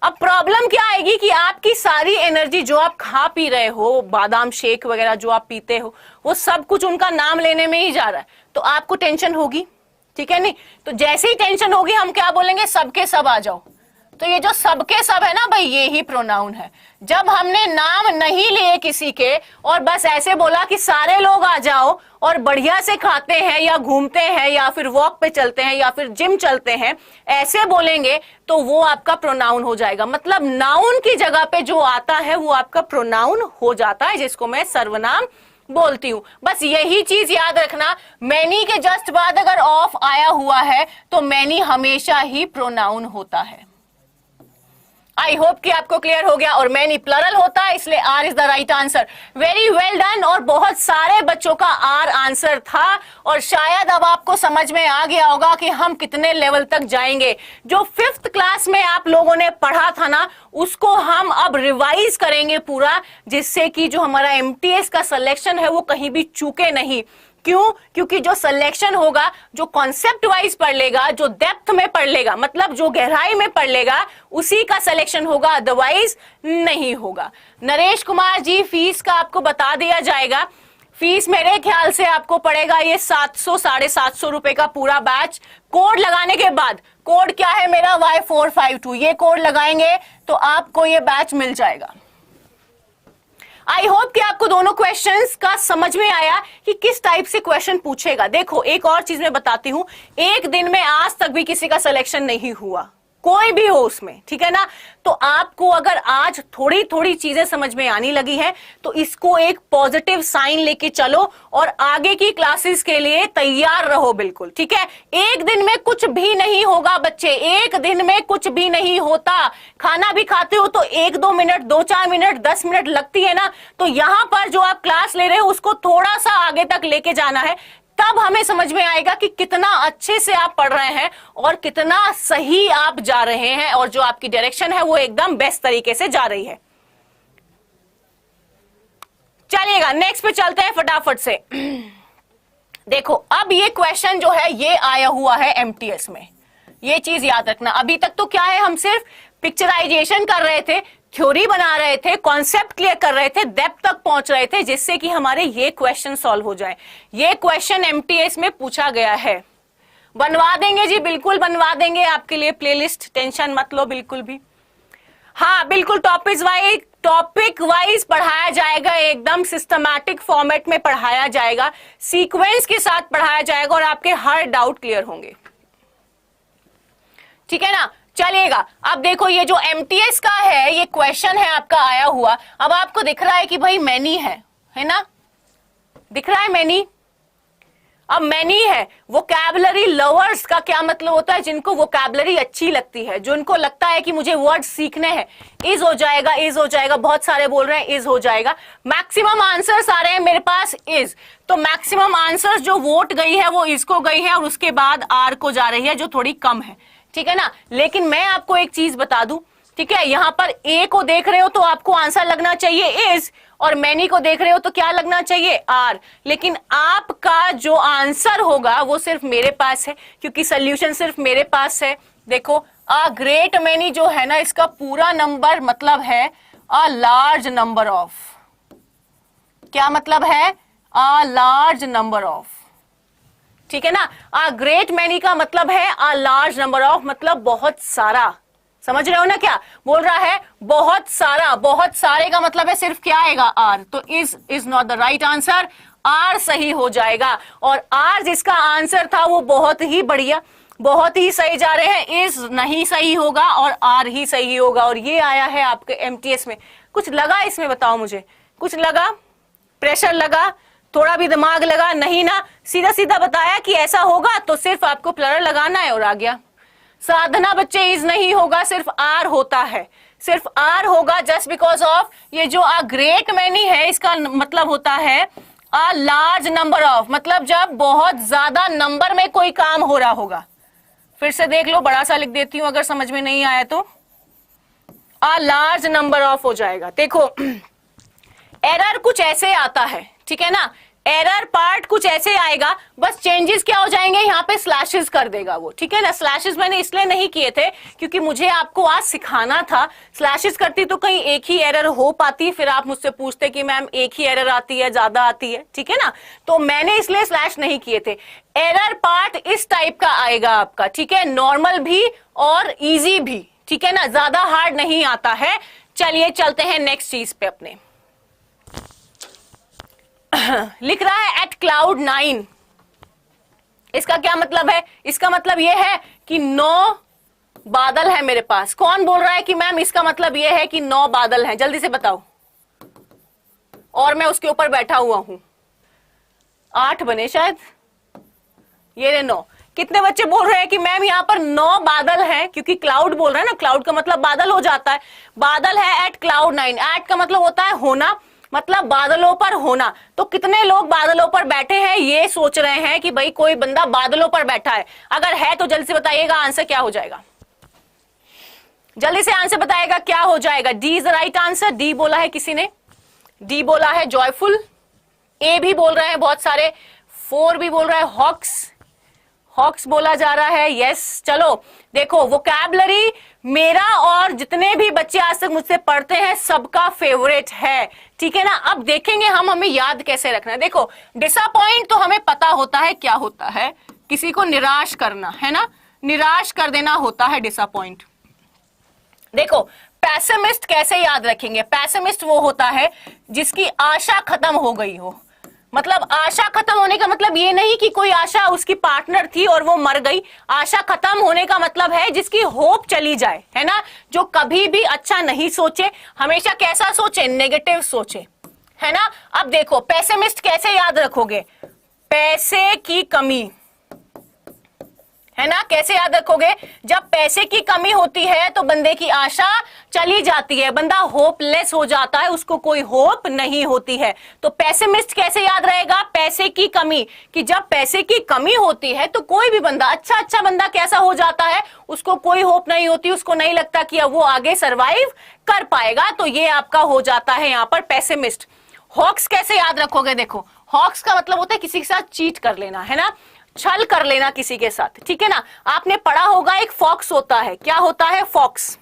अब प्रॉब्लम क्या आएगी कि आपकी सारी एनर्जी जो आप खा पी रहे हो, बादाम शेक वगैरह जो आप पीते हो, वो सब कुछ उनका नाम लेने में ही जा रहा है, तो आपको टेंशन होगी, ठीक है। नहीं तो जैसे ही टेंशन होगी हम क्या बोलेंगे, सबके सब आ जाओ। तो ये जो सबके सब है ना भाई, ये ही प्रोनाउन है। जब हमने नाम नहीं लिए किसी के और बस ऐसे बोला कि सारे लोग आ जाओ और बढ़िया से खाते हैं या घूमते हैं या फिर वॉक पे चलते हैं या फिर जिम चलते हैं, ऐसे बोलेंगे तो वो आपका प्रोनाउन हो जाएगा। मतलब नाउन की जगह पे जो आता है वो आपका प्रोनाउन हो जाता है, जिसको मैं सर्वनाम बोलती हूं। बस यही चीज याद रखना, मैनी के जस्ट बाद अगर ऑफ आया हुआ है तो मैनी हमेशा ही प्रोनाउन होता है। आई होप कि आपको क्लियर हो गया। और मैनी प्लरल होता है, इसलिए R is the right answer. Very well done. और बहुत सारे बच्चों का आर आंसर था, और शायद अब आपको समझ में आ गया होगा कि हम कितने लेवल तक जाएंगे। जो 5th क्लास में आप लोगों ने पढ़ा था ना, उसको हम अब रिवाइज करेंगे पूरा, जिससे कि जो हमारा एमटीएस का सिलेक्शन है वो कहीं भी चूके नहीं। क्यों? क्योंकि जो सिलेक्शन होगा, जो कॉन्सेप्ट वाइज पढ़ लेगा, जो डेप्थ में पढ़ लेगा, मतलब जो गहराई में पढ़ लेगा, उसी का सिलेक्शन होगा, अदरवाइज नहीं होगा। नरेश कुमार जी, फीस का आपको बता दिया जाएगा। फीस मेरे ख्याल से आपको पड़ेगा ये 700 750 रुपए का पूरा बैच। कोड लगाने के बाद, कोड क्या है मेरा, Y452, ये कोड लगाएंगे तो आपको ये बैच मिल जाएगा। आई होप कि आपको दोनों क्वेश्चंस का समझ में आया कि किस टाइप से क्वेश्चन पूछेगा। देखो एक और चीज मैं बताती हूं, एक दिन में आज तक भी किसी का सिलेक्शन नहीं हुआ, कोई भी हो उसमें, ठीक है ना। तो आपको अगर आज थोड़ी थोड़ी चीजें समझ में आने लगी है तो इसको एक पॉजिटिव साइन लेके चलो और आगे की क्लासेस के लिए तैयार रहो, बिल्कुल ठीक है। एक दिन में कुछ भी नहीं होगा बच्चे, एक दिन में कुछ भी नहीं होता। खाना भी खाते हो तो 1-2 मिनट, 2-4 मिनट, 10 मिनट लगती है ना, तो यहां पर जो आप क्लास ले रहे हो उसको थोड़ा सा आगे तक लेके जाना है, तब हमें समझ में आएगा कि कितना अच्छे से आप पढ़ रहे हैं और कितना सही आप जा रहे हैं, और जो आपकी डायरेक्शन है वो एकदम बेस्ट तरीके से जा रही है। चलिएगा नेक्स्ट पे चलते हैं फटाफट से। देखो अब ये क्वेश्चन जो है ये आया हुआ है एमटीएस में, ये चीज याद रखना। अभी तक तो क्या है, हम सिर्फ पिक्चराइजेशन कर रहे थे, थ्योरी बना रहे थे, कॉन्सेप्ट क्लियर कर रहे थे, डेप्थ तक पहुंच रहे थे, जिससे कि हमारे ये क्वेश्चन सॉल्व हो जाए। ये क्वेश्चन एमटीएस में पूछा गया है, बनवा देंगे जी, बिल्कुल बनवा देंगे आपके लिए प्लेलिस्ट, टेंशन मत लो बिल्कुल भी। हाँ बिल्कुल टॉपिक वाइज पढ़ाया जाएगा, एकदम सिस्टमैटिक फॉर्मेट में पढ़ाया जाएगा, सीक्वेंस के साथ पढ़ाया जाएगा और आपके हर डाउट क्लियर होंगे, ठीक है ना। चलिएगा अब देखो ये जो एमटीएस का है ये क्वेश्चन है आपका आया हुआ। अब आपको दिख रहा है कि भाई मैनी है ना, दिख रहा है मैनी। अब मैनी है, वोकैबुलरी लवर्स का क्या मतलब होता है, जिनको वोकैबुलरी अच्छी लगती है, जो उनको लगता है कि मुझे वर्ड सीखने हैं। इज हो जाएगा, इज हो जाएगा, बहुत सारे बोल रहे हैं इज हो जाएगा। मैक्सिमम आंसर्स आ रहे हैं मेरे पास इज, तो मैक्सिमम आंसर्स जो वोट गई है वो इज को गई है और उसके बाद आर को जा रही है, जो थोड़ी कम है, ठीक है ना। लेकिन मैं आपको एक चीज बता दूं, ठीक है, यहां पर ए को देख रहे हो तो आपको आंसर लगना चाहिए इज, और मैनी को देख रहे हो तो क्या लगना चाहिए आर। लेकिन आपका जो आंसर होगा वो सिर्फ मेरे पास है, क्योंकि सोल्यूशन सिर्फ मेरे पास है। देखो अ ग्रेट मैनी जो है ना, इसका पूरा नंबर मतलब है अ लार्ज नंबर ऑफ, क्या मतलब है, अ लार्ज नंबर ऑफ, ठीक है ना। अ ग्रेट मैनी का मतलब है अ लार्ज नंबर ऑफ, मतलब बहुत सारा। समझ रहे हो ना क्या बोल रहा है, बहुत सारा। बहुत सारे का मतलब है सिर्फ क्या आएगा, आर। तो is not the right answer, R सही हो जाएगा। और आर जिसका आंसर था वो बहुत ही बढ़िया, बहुत ही सही जा रहे हैं। इज नहीं सही होगा और आर ही सही होगा। और ये आया है आपके एमटीएस में। कुछ लगा इसमें, बताओ मुझे, कुछ लगा, प्रेशर लगा, थोड़ा भी दिमाग लगा? नहीं ना, सीधा सीधा बताया कि ऐसा होगा तो सिर्फ आपको प्लरल लगाना है और आ गया। साधना बच्चे इज नहीं होगा, सिर्फ आर होता है, सिर्फ आर होगा। जस्ट बिकॉज ऑफ ये जो अ ग्रेट मैनी है इसका मतलब होता है अ लार्ज नंबर ऑफ, मतलब जब बहुत ज्यादा नंबर में कोई काम हो रहा होगा। फिर से देख लो, बड़ा सा लिख देती हूं अगर समझ में नहीं आया तो। अ लार्ज नंबर ऑफ हो जाएगा। देखो एरर कुछ ऐसे आता है, ठीक है ना, एरर पार्ट कुछ ऐसे आएगा, बस चेंजेस क्या हो जाएंगे, यहाँ पे स्लैशेस कर देगा वो, ठीक है ना। स्लैशेस मैंने इसलिए नहीं किए थे क्योंकि मुझे आपको आज सिखाना था। स्लैशेस करती तो कहीं एक ही एरर हो पाती, फिर आप मुझसे पूछते कि मैम एक ही एरर आती है, ज्यादा आती है, ठीक है ना। तो मैंने इसलिए स्लैश नहीं किए थे। एरर पार्ट इस टाइप का आएगा आपका, ठीक है, नॉर्मल भी और इजी भी, ठीक है ना, ज्यादा हार्ड नहीं आता है। चलिए चलते हैं नेक्स्ट चीज पे अपने। लिख रहा है एट क्लाउड 9, इसका क्या मतलब है? इसका मतलब यह है कि 9 बादल है मेरे पास। कौन बोल रहा है कि मैम इसका मतलब यह है कि 9 बादल हैं? जल्दी से बताओ। और मैं उसके ऊपर बैठा हुआ हूं, 8 बने शायद, ये रहे 9। कितने बच्चे बोल रहे हैं कि मैम यहाँ पर 9 बादल हैं? क्योंकि क्लाउड बोल रहे हैं ना, क्लाउड का मतलब बादल हो जाता है। बादल है एट क्लाउड 9। एट का मतलब होता है होना, मतलब बादलों पर होना। तो कितने लोग बादलों पर बैठे हैं ये सोच रहे हैं कि भाई कोई बंदा बादलों पर बैठा है? अगर है तो जल्दी से बताइएगा आंसर क्या हो जाएगा। जल्दी से आंसर बताएगा क्या हो जाएगा। D is the right answer. D बोला है किसी ने, डी बोला है जॉयफुल, ए भी बोल रहे हैं बहुत सारे, 4 भी बोल रहा है, हॉक्स, हॉक्स बोला जा रहा है, यस। चलो देखो वोकैबुलरी मेरा और जितने भी बच्चे आज तक मुझसे पढ़ते हैं सबका फेवरेट है, ठीक है ना। अब देखेंगे हम हमें याद कैसे रखना है। देखो डिसअपॉइंट तो हमें पता होता है क्या होता है, किसी को निराश करना, है ना, निराश कर देना होता है डिसअपॉइंट। देखो पैसिमिस्ट कैसे याद रखेंगे? पैसिमिस्ट वो होता है जिसकी आशा खत्म हो गई हो। मतलब आशा खत्म होने का मतलब ये नहीं कि कोई आशा उसकी पार्टनर थी और वो मर गई। आशा खत्म होने का मतलब है जिसकी होप चली जाए, है ना, जो कभी भी अच्छा नहीं सोचे, हमेशा कैसा सोचे, नेगेटिव सोचे, है ना। अब देखो पेसिमिस्ट कैसे याद रखोगे? पैसे की कमी, है ना, कैसे याद रखोगे? जब पैसे की कमी होती है तो बंदे की आशा चली जाती है, बंदा होपलेस हो जाता है, उसको कोई होप नहीं होती है। तो पेसिमिस्ट कैसे याद रहेगा? पैसे की कमी, कि जब पैसे की कमी होती है तो कोई भी बंदा, अच्छा बंदा कैसा हो जाता है, उसको कोई होप नहीं होती, उसको नहीं लगता कि अब वो आगे सरवाइव कर पाएगा। तो ये आपका हो जाता है यहाँ पर पेसिमिस्ट। हॉक्स कैसे याद रखोगे? देखो हॉक्स का मतलब होता है किसी के साथ चीट कर लेना, है ना, छल कर लेना किसी के साथ, ठीक है ना। आपने पढ़ा होगा एक फॉक्स होता है, क्या होता है? फॉक्स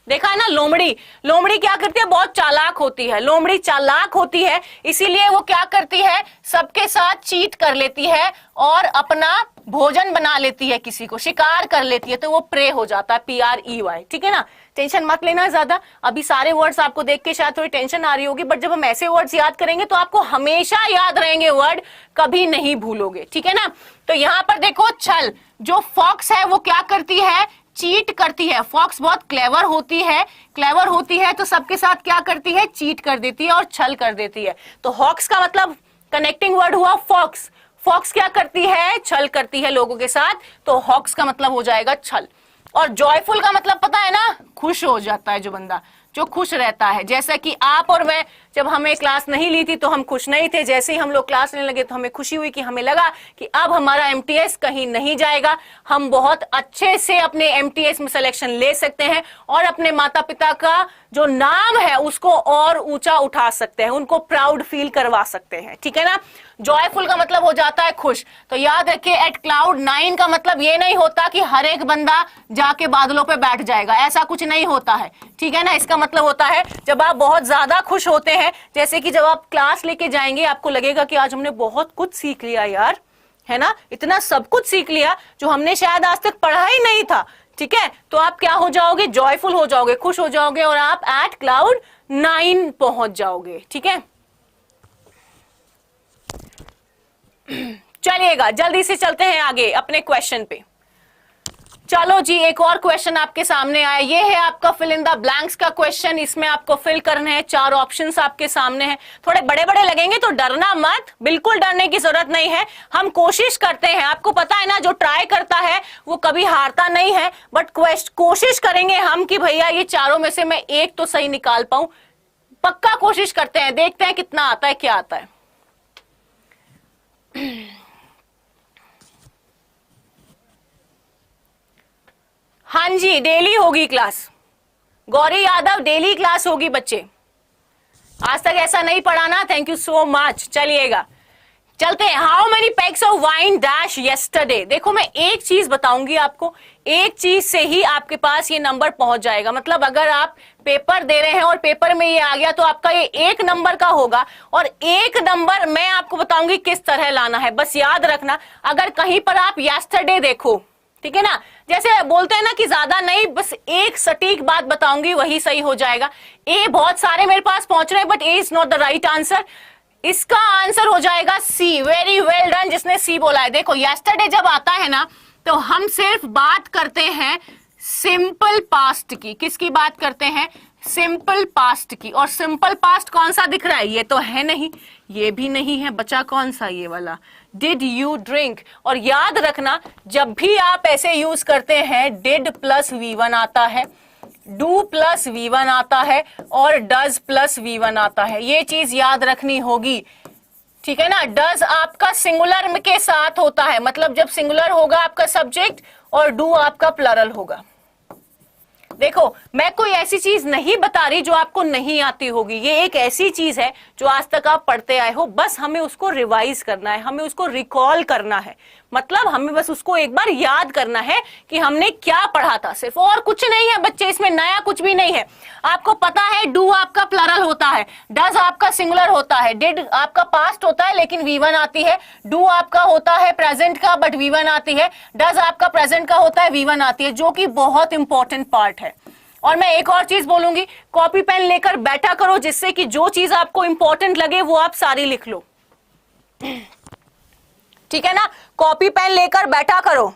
देखा है ना। लोमड़ी, लोमड़ी क्या करती है? बहुत चालाक होती है। लोमड़ी चालाक होती है, इसीलिए वो क्या करती है, सबके साथ चीट कर लेती है और अपना भोजन बना लेती है, किसी को शिकार कर लेती है, तो वो प्रे हो जाता है, PREY, ठीक है ना। टेंशन मत लेना ज्यादा, अभी सारे वर्ड्स आपको देख के शायद थोड़ी टेंशन आ रही होगी, बट जब हम ऐसे वर्ड्स याद करेंगे तो आपको हमेशा याद रहेंगे वर्ड, कभी नहीं भूलोगे, ठीक है ना। तो यहाँ पर देखो छल, जो फॉक्स है वो क्या करती है? चीट करती है। फॉक्स बहुत क्लेवर होती है, क्लेवर होती है तो सबके साथ क्या करती है? चीट कर देती है और छल कर देती है। तो हॉक्स का मतलब कनेक्टिंग वर्ड हुआ फॉक्स। फॉक्स क्या करती है? छल करती है लोगों के साथ, तो हॉक्स का मतलब हो जाएगा छल। और जॉयफुल का मतलब पता है ना? खुश हो जाता है जो बंदा, जो खुश रहता है। जैसा कि आप और मैं जब हमें क्लास नहीं ली थी तो हम खुश नहीं थे, जैसे ही हम लोग क्लास लेने लगे तो हमें खुशी हुई कि हमें लगा कि अब हमारा एमटीएस कहीं नहीं जाएगा, हम बहुत अच्छे से अपने एमटीएस में सिलेक्शन ले सकते हैं और अपने माता पिता का जो नाम है उसको और ऊंचा उठा सकते हैं, उनको प्राउड फील करवा सकते हैं, ठीक है ना। जॉयफुल का मतलब हो जाता है खुश। तो याद रखिए एट क्लाउड 9 का मतलब ये नहीं होता कि हर एक बंदा जाके बादलों पे बैठ जाएगा, ऐसा कुछ नहीं होता है, ठीक है ना। इसका मतलब होता है जब आप बहुत ज्यादा खुश होते हैं, जैसे कि जब आप क्लास लेके जाएंगे आपको लगेगा कि आज हमने बहुत कुछ सीख लिया यार, है ना, इतना सब कुछ सीख लिया जो हमने शायद आज तक पढ़ा ही नहीं था। ठीक है, तो आप क्या हो जाओगे, जॉयफुल हो जाओगे, खुश हो जाओगे और आप एट क्लाउड 9 पहुंच जाओगे। ठीक है, चलिएगा जल्दी से चलते हैं आगे अपने क्वेश्चन पे। चलो जी, एक और क्वेश्चन आपके सामने आया, ये है आपका फिल इन द ब्लैंक्स का क्वेश्चन। इसमें आपको फिल करने हैं, 4 ऑप्शंस आपके सामने हैं। थोड़े बड़े बड़े लगेंगे तो डरना मत, बिल्कुल डरने की जरूरत नहीं है। हम कोशिश करते हैं, आपको पता है ना, जो ट्राई करता है वो कभी हारता नहीं है। बट कोशिश करेंगे हम कि भैया ये चारों में से मैं एक तो सही निकाल पाऊं। पक्का कोशिश करते हैं, देखते हैं कितना आता है, क्या आता है। हाँ जी, डेली होगी class. Gauri Yadav, daily class होगी बच्चे। आज तक ऐसा नहीं पढ़ा ना, थैंक यू सो मच। चलिएगा चलते हैं। How many PACS of wine dash yesterday. देखो मैं एक चीज बताऊंगी आपको, एक चीज से ही आपके पास ये नंबर पहुंच जाएगा। मतलब अगर आप पेपर दे रहे हैं और पेपर में ये आ गया तो आपका ये 1 नंबर का होगा, और 1 नंबर मैं आपको बताऊंगी किस तरह लाना है। बस याद रखना, अगर कहीं पर आप यस्टरडे देखो, ठीक है ना, जैसे बोलते हैं ना कि ज्यादा नहीं, बस एक सटीक बात बताऊंगी, वही सही हो जाएगा। ए बहुत सारे मेरे पास पहुंच रहे हैं, but A is not the right answer. इसका आंसर हो जाएगा सी। वेरी वेल डन जिसने सी बोला है। देखो यस्टरडे जब आता है ना, तो हम सिर्फ बात करते हैं सिंपल पास्ट की। किसकी बात करते हैं, सिंपल पास्ट की। और सिंपल पास्ट कौन सा दिख रहा है, ये तो है नहीं, ये भी नहीं है, बचा कौन सा, ये वाला, डिड यू ड्रिंक। और याद रखना, जब भी आप ऐसे यूज करते हैं, डिड प्लस V1 आता है, डू प्लस V1 आता है, और डज प्लस V1 आता है। ये चीज याद रखनी होगी। ठीक है ना, डज आपका सिंगुलर के साथ होता है, मतलब जब सिंगुलर होगा आपका सब्जेक्ट और डू आपका प्लरल होगा। देखो मैं कोई ऐसी चीज नहीं बता रही जो आपको नहीं आती होगी, ये एक ऐसी चीज है जो आज तक आप पढ़ते आए हो, बस हमें उसको रिवाइज करना है, हमें उसको रिकॉल करना है। मतलब हमें बस उसको एक बार याद करना है कि हमने क्या पढ़ा था, सिर्फ, और कुछ नहीं है बच्चे, इसमें नया कुछ भी नहीं है। आपको पता है डू आपका प्लरल होता है, डज आपका सिंगुलर होता है, डिड आपका पास्ट होता है लेकिन V1 आती है, डू आपका होता है प्रेजेंट का बट V1 आती है, डज आपका प्रेजेंट का होता है V1 आती है, जो कि बहुत इंपॉर्टेंट पार्ट है। और मैं एक और चीज बोलूंगी, कॉपी पेन लेकर बैठा करो, जिससे कि जो चीज आपको इंपॉर्टेंट लगे वो आप सारी लिख लो। ठीक है ना, कॉपी पेन लेकर बैठा करो।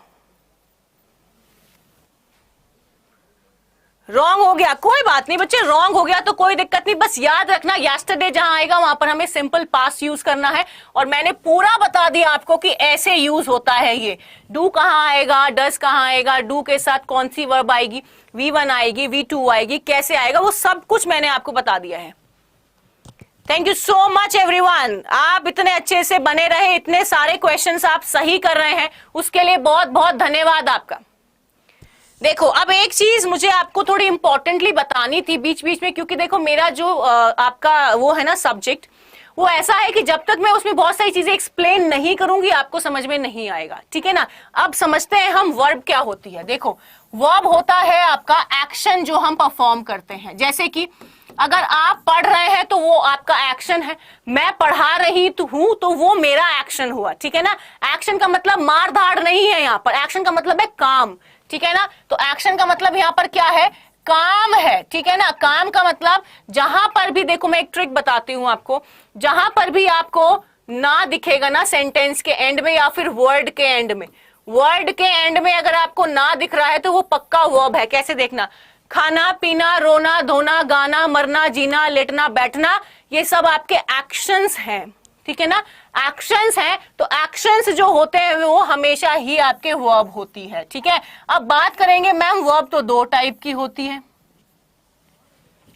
रॉन्ग हो गया कोई बात नहीं बच्चे, रॉन्ग हो गया तो कोई दिक्कत नहीं, बस याद रखना यस्टरडे जहां आएगा वहां पर हमें सिंपल पास्ट यूज करना है। और मैंने पूरा बता दिया आपको कि ऐसे यूज होता है ये। डू कहां आएगा, डज कहां आएगा, डू के साथ कौन सी वर्ब आएगी, V1 आएगी, V2 आएगी, कैसे आएगा, वो सब कुछ मैंने आपको बता दिया है। Thank you so much everyone, आप इतने अच्छे से बने रहे, इतने सारे क्वेश्चंस आप सही कर रहे हैं, उसके लिए बहुत बहुत धन्यवाद आपका। देखो अब एक चीज मुझे आपको थोड़ी इंपॉर्टेंटली बतानी थी बीच बीच में, क्योंकि देखो मेरा जो आपका वो है ना सब्जेक्ट, वो ऐसा है कि जब तक मैं उसमें बहुत सारी चीजें एक्सप्लेन नहीं करूंगी आपको समझ में नहीं आएगा। ठीक है ना, अब समझते हैं हम वर्ब क्या होती है। देखो वर्ब होता है आपका एक्शन जो हम परफॉर्म करते हैं। जैसे कि अगर आप पढ़ रहे हैं तो वो आपका एक्शन है, मैं पढ़ा रही हूं तो वो मेरा एक्शन हुआ। ठीक है ना, एक्शन का मतलब मार धाड़ नहीं है, यहाँ पर एक्शन का मतलब है काम। ठीक है ना, तो एक्शन का मतलब यहाँ पर क्या है, काम है। ठीक है ना, काम का मतलब जहां पर भी, देखो मैं एक ट्रिक बताती हूं आपको, जहां पर भी आपको ना दिखेगा ना सेंटेंस के एंड में या फिर वर्ड के एंड में, वर्ड के एंड में अगर आपको ना दिख रहा है तो वो पक्का वर्ब है। कैसे देखना, खाना पीना, रोना धोना, गाना, मरना, जीना, लेटना, बैठना, ये सब आपके एक्शंस हैं। ठीक है ना, एक्शंस हैं, तो एक्शंस जो होते हैं वो हमेशा ही आपके वर्ब होती है। ठीक है, अब बात करेंगे मैम वर्ब तो 2 टाइप की होती है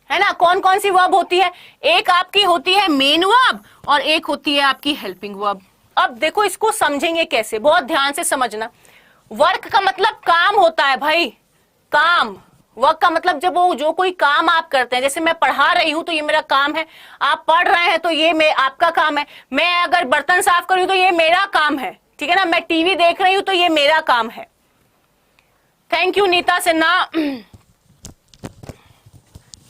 ना, कौन कौन सी वर्ब होती है, एक आपकी होती है मेन वर्ब और एक होती है आपकी हेल्पिंग वर्ब। अब देखो इसको समझेंगे कैसे, बहुत ध्यान से समझना। वर्क का मतलब काम होता है भाई, काम। वर्क का मतलब जब वो जो कोई काम आप करते हैं, जैसे मैं पढ़ा रही हूं तो ये मेरा काम है, आप पढ़ रहे हैं तो ये आपका काम है, मैं अगर बर्तन साफ कर रही हूं तो ये मेरा काम है। ठीक है ना, मैं टीवी देख रही हूं तो ये मेरा काम है। Thank you Neeta Sinha.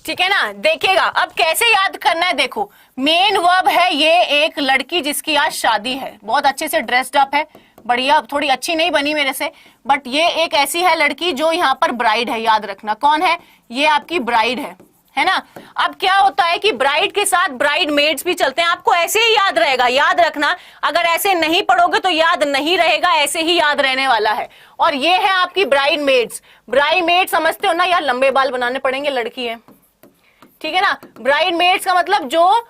ठीक है ना, देखिएगा अब कैसे याद करना है। देखो मेन वर्ब है ये एक लड़की जिसकी आज शादी है, बहुत अच्छे से ड्रेस्ड अप है, बढ़िया, थोड़ी अच्छी नहीं बनी मेरे से, बट ये एक ऐसी है लड़की जो यहाँ पर ब्राइड है, याद रखना। कौन है? ये आपकी ब्राइड है ना। अब क्या होता है कि ब्राइड के साथ ब्राइड मेड्स भी चलते हैं, आपको ऐसे ही याद रहेगा, याद रखना। अगर ऐसे नहीं पढ़ोगे तो याद नहीं रहेगा, ऐसे ही याद रहने वाला है। और ये है आपकी ब्राइड मेड्स। ब्राइड मेड समझते हो ना यार, लंबे बाल बनाने पड़ेंगे, लड़की है, ठीक है ना। ब्राइड मेड्स का मतलब जो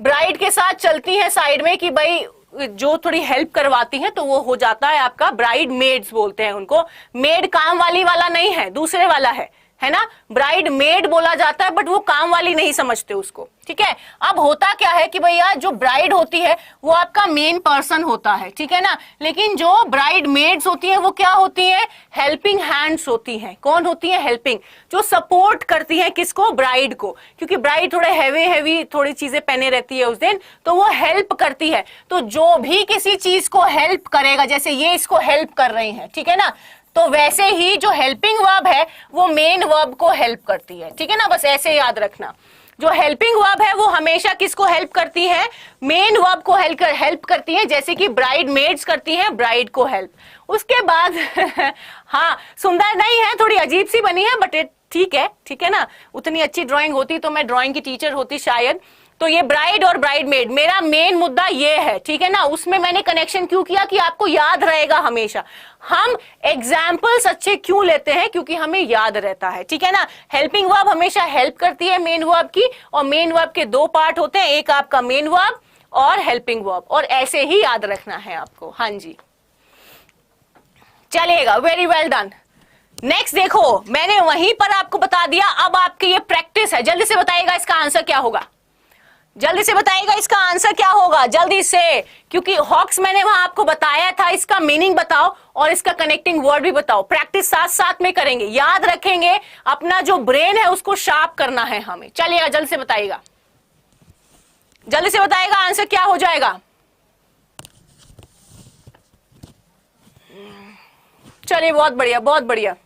ब्राइड के साथ चलती है साइड में, कि भाई जो थोड़ी हेल्प करवाती है, तो वो हो जाता है आपका ब्राइड मेड्स बोलते हैं उनको। मेड काम वाली वाला नहीं है, दूसरे वाला है ना। ब्राइड मेड बोला जाता है, बट वो काम वाली नहीं समझते उसको, ठीक है। अब होता क्या है कि भैया जो ब्राइड होती है वो आपका मेन पर्सन होता है, ठीक है ना। लेकिन जो ब्राइड मेड्स होती है वो क्या होती है? हेल्पिंग हैंड्स होती हैं। कौन होती है? हेल्पिंग, जो सपोर्ट करती है किसको? ब्राइड को, क्योंकि ब्राइड थोड़े हैवी थोड़ी चीजें पहने रहती है उस दिन, तो वो हेल्प करती है। तो जो भी किसी चीज को हेल्प करेगा, जैसे ये इसको हेल्प कर रही है, ठीक है ना, तो वैसे ही जो हेल्पिंग वर्ब है वो मेन वर्ब को हेल्प करती है, ठीक है ना। बस ऐसे याद रखना, जो हेल्पिंग वर्ब है वो हमेशा किसको हेल्प करती है? मेन वर्ब को हेल्प करती है, जैसे कि ब्राइड मेड्स करती हैं ब्राइड को हेल्प। उसके बाद हाँ, सुंदर नहीं है, थोड़ी अजीब सी बनी है, बट ठीक है ना। उतनी अच्छी ड्राइंग होती तो मैं ड्राइंग की टीचर होती शायद। तो ये ब्राइड और ब्राइड मेड, मेरा मेन मुद्दा ये है, ठीक है ना। उसमें मैंने कनेक्शन क्यों किया कि आपको याद रहेगा हमेशा। हम एग्जाम्पल्स अच्छे क्यों लेते हैं? क्योंकि हमें याद रहता है, ठीक है ना। हेल्पिंग वर्ब हमेशा हेल्प करती है मेन वर्ब की, और मेन वर्ब के दो पार्ट होते हैं, एक आपका मेन वर्ब और हेल्पिंग वर्ब, और ऐसे ही याद रखना है आपको। हाँ जी, चलिएगा, वेरी वेल डन। नेक्स्ट देखो, मैंने वहीं पर आपको बता दिया, अब आपकी ये प्रैक्टिस है। जल्दी से बताइएगा इसका आंसर क्या होगा, जल्दी से बताइएगा इसका आंसर क्या होगा, जल्दी से, क्योंकि हॉक्स मैंने वहां आपको बताया था। इसका मीनिंग बताओ और इसका कनेक्टिंग वर्ड भी बताओ। प्रैक्टिस साथ साथ में करेंगे, याद रखेंगे, अपना जो ब्रेन है उसको शार्प करना है हमें। चलिएगा, जल्दी से बताइएगा, जल्दी से बताइएगा आंसर क्या हो जाएगा। चलिए, बहुत बढ़िया, बहुत बढ़िया।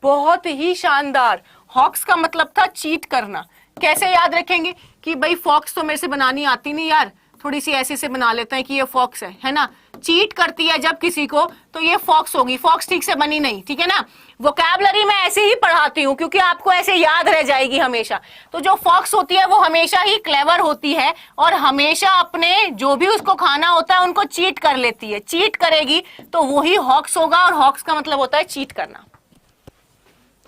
बहुत ही शानदार। हॉक्स का मतलब था चीट करना। कैसे याद रखेंगे कि भाई फॉक्स तो मेरे से बनानी आती नहीं यार, थोड़ी सी ऐसे से बना लेते हैं कि ये फॉक्स है ना। चीट करती है जब किसी को, तो ये फॉक्स होगी। फॉक्स ठीक से बनी नहीं, ठीक है ना। वोकैबुलरी मैं ऐसे ही पढ़ाती हूँ क्योंकि आपको ऐसे याद रह जाएगी हमेशा। तो जो फॉक्स होती है वो हमेशा ही क्लेवर होती है और हमेशा अपने जो भी उसको खाना होता है उनको चीट कर लेती है। चीट करेगी तो वही हॉक्स होगा, और हॉक्स का मतलब होता है चीट करना।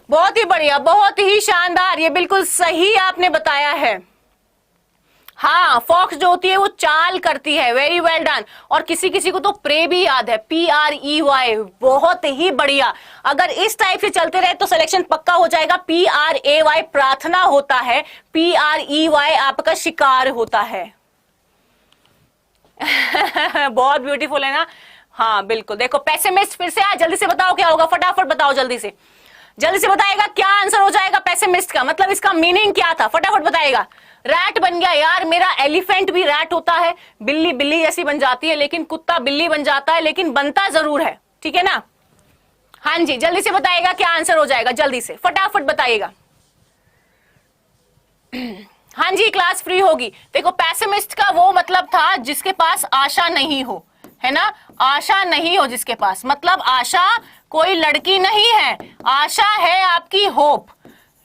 बहुत ही बढ़िया, बहुत ही शानदार, ये बिल्कुल सही आपने बताया है। हाँ, फॉक्स जो होती है वो चाल करती है। Very well done. और किसी किसी को तो प्रे भी याद है, PREY, बहुत ही बढ़िया। अगर इस टाइप से चलते रहे तो सिलेक्शन पक्का हो जाएगा। PRAY प्रार्थना होता है, PREY आपका शिकार होता है। बहुत ब्यूटीफुल है ना। हाँ बिल्कुल, देखो पेसिमिस्ट फिर से जल्दी से बताओ क्या होगा, फटाफट बताओ, जल्दी से बताएगा क्या आंसर हो जाएगा पेसिमिस्ट का, मतलब इसका मीनिंग क्या था, फटाफट बताएगा। रैट बन गया यार मेरा, एलिफेंट भी रैट होता है, बिल्ली बिल्ली जैसी बन जाती है, लेकिन कुत्ता बिल्ली बन जाता है, लेकिन बनता जरूर है, ठीक है ना। हाँ जी, जल्दी से बताएगा क्या आंसर हो जाएगा, जल्दी से फटाफट बताइएगा। हाँ जी, क्लास फ्री होगी। देखो पेसिमिस्ट का वो मतलब था जिसके पास आशा नहीं हो, है ना। आशा नहीं हो जिसके पास, मतलब आशा कोई लड़की नहीं है, आशा है आपकी होप।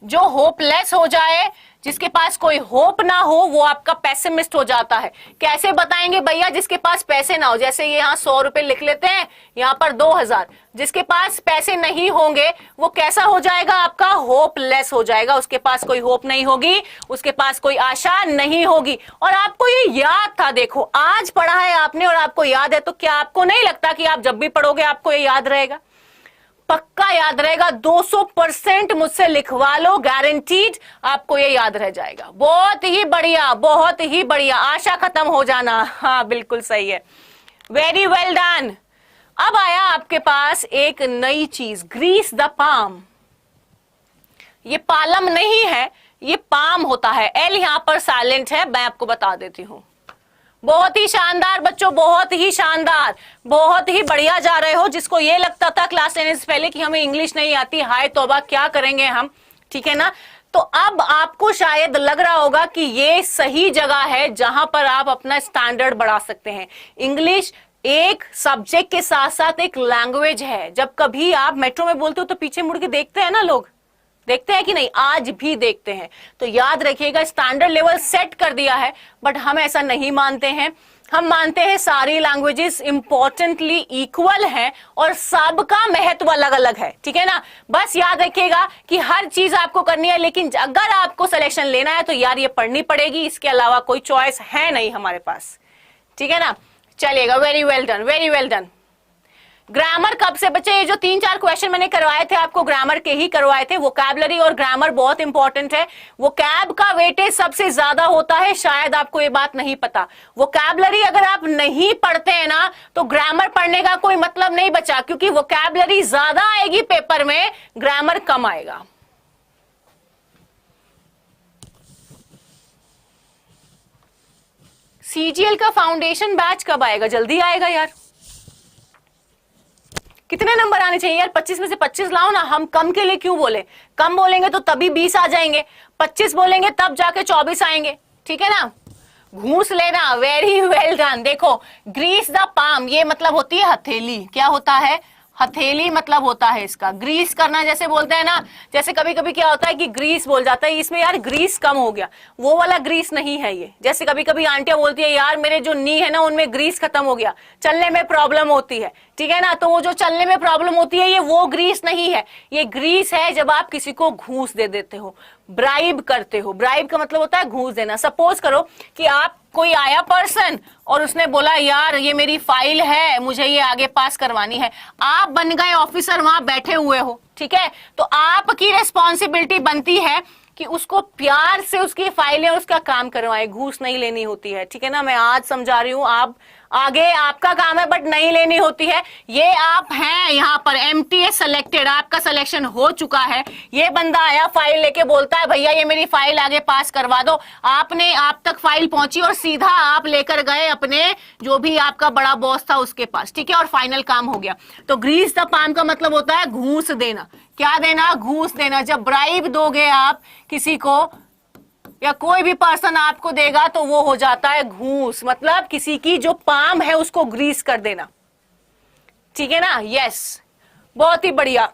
जो होपलेस हो जाए, जिसके पास कोई होप ना हो, वो आपका पेसिमिस्ट हो जाता है। कैसे बताएंगे भैया? जिसके पास पैसे ना हो, जैसे ये यहाँ 100 रुपए लिख लेते हैं, यहाँ पर 2000। जिसके पास पैसे नहीं होंगे वो कैसा हो जाएगा? आपका होपलेस हो जाएगा। उसके पास कोई होप नहीं होगी, उसके पास कोई आशा नहीं होगी। और आपको ये याद था, देखो आज पढ़ा है आपने और आपको याद है, तो क्या आपको नहीं लगता कि आप जब भी पढ़ोगे आपको ये याद रहेगा? पक्का याद रहेगा, 200% मुझसे लिखवा लो, गारंटीड आपको ये याद रह जाएगा। बहुत ही बढ़िया, बहुत ही बढ़िया। आशा खत्म हो जाना, हाँ बिल्कुल सही है, वेरी वेल डन। अब आया आपके पास एक नई चीज, ग्रीस द पाम। ये पालम नहीं है, ये पाम होता है। एल यहां पर साइलेंट है, मैं आपको बता देती हूं। बहुत ही शानदार बच्चों, बहुत ही शानदार, बहुत ही बढ़िया जा रहे हो। जिसको ये लगता था क्लास लेने से पहले कि हमें इंग्लिश नहीं आती, हाय तौबा क्या करेंगे हम, ठीक है ना। तो अब आपको शायद लग रहा होगा कि ये सही जगह है जहां पर आप अपना स्टैंडर्ड बढ़ा सकते हैं। इंग्लिश एक सब्जेक्ट के साथ साथ एक लैंग्वेज है। जब कभी आप मेट्रो में बोलते हो तो पीछे मुड़ के देखते हैं ना लोग, देखते हैं कि नहीं? आज भी देखते हैं। तो याद रखिएगा, स्टैंडर्ड लेवल सेट कर दिया है, बट हम ऐसा नहीं मानते हैं। हम मानते हैं सारी लैंग्वेजेस इंपॉर्टेंटली इक्वल हैं और सबका महत्व अलग अलग है, ठीक है ना? बस याद रखिएगा कि हर चीज आपको करनी है, लेकिन अगर आपको सिलेक्शन लेना है तो यार ये पढ़नी पड़ेगी, इसके अलावा कोई चॉइस है नहीं हमारे पास, ठीक है ना? चलिएगा, very well done, very well done. Grammar कब से बच्चे, ये जो 3-4 क्वेश्चन मैंने करवाए थे आपको ग्रामर के ही करवाए थे। वोकैबुलरी और ग्रामर बहुत इंपॉर्टेंट है। वोकैब का वेटेज सबसे ज्यादा होता है, शायद आपको ये बात नहीं पता। वोकैबुलरी अगर आप नहीं पढ़ते हैं ना तो ग्रामर पढ़ने का कोई मतलब नहीं बचा, क्योंकि वोकैबुलरी ज्यादा आएगी पेपर में, ग्रामर कम आएगा। सीजीएल का फाउंडेशन बैच कब आएगा? जल्दी आएगा यार। कितने नंबर आने चाहिए यार? 25 में से 25 लाओ ना। हम कम के लिए क्यों बोले? कम बोलेंगे तो तभी 20 आ जाएंगे, 25 बोलेंगे तब जाके 24 आएंगे, ठीक है ना? घूस लेना, वेरी वेल डन। देखो, ग्रीस द पाम, ये मतलब होती है हथेली। क्या होता है? हथेली मतलब होता है इसका। ग्रीस करना जैसे बोलते हैं ना, जैसे कभी कभी क्या होता है कि ग्रीस बोल जाता है, इसमें यार ग्रीस कम हो गया, वो वाला ग्रीस नहीं है ये। जैसे कभी कभी आंटियां बोलती है यार मेरे जो नी है ना उनमें ग्रीस खत्म हो गया, चलने में प्रॉब्लम होती है, ठीक है ना? तो वो जो चलने में प्रॉब्लम होती है ये वो ग्रीस नहीं है। ये ग्रीस है जब आप किसी को घूस दे देते हो, ब्राइब करते हो। ब्राइब का मतलब होता है घूस देना। सपोज करो कि आप, कोई आया पर्सन और उसने बोला यार ये मेरी फाइल है, मुझे ये आगे पास करवानी है। आप बन गए ऑफिसर, वहां बैठे हुए हो, ठीक है? तो आपकी रिस्पॉन्सिबिलिटी बनती है कि उसको प्यार से उसकी फाइलें, उसका काम करवाएं, घूस नहीं लेनी होती है, ठीक है ना? मैं आज समझा रही हूं, आप आगे आपका काम है बट नहीं लेनी होती है। ये आप हैं यहाँ पर एमटीएस सेलेक्टेड, आपका सिलेक्शन हो चुका है। ये बंदा आया फाइल लेके, बोलता है भैया ये मेरी फाइल आगे पास करवा दो। आपने, आप तक फाइल पहुंची और सीधा आप लेकर गए अपने जो भी आपका बड़ा बॉस था उसके पास, ठीक है? और फाइनल काम हो गया। तो ग्रीस द पाम का मतलब होता है घूस देना। क्या देना? घूस देना। जब ब्राइब दोगे आप किसी को या कोई भी पर्सन आपको देगा तो वो हो जाता है घूस, मतलब किसी की जो पाम है उसको ग्रीस कर देना, ठीक है ना? यस, बहुत ही बढ़िया,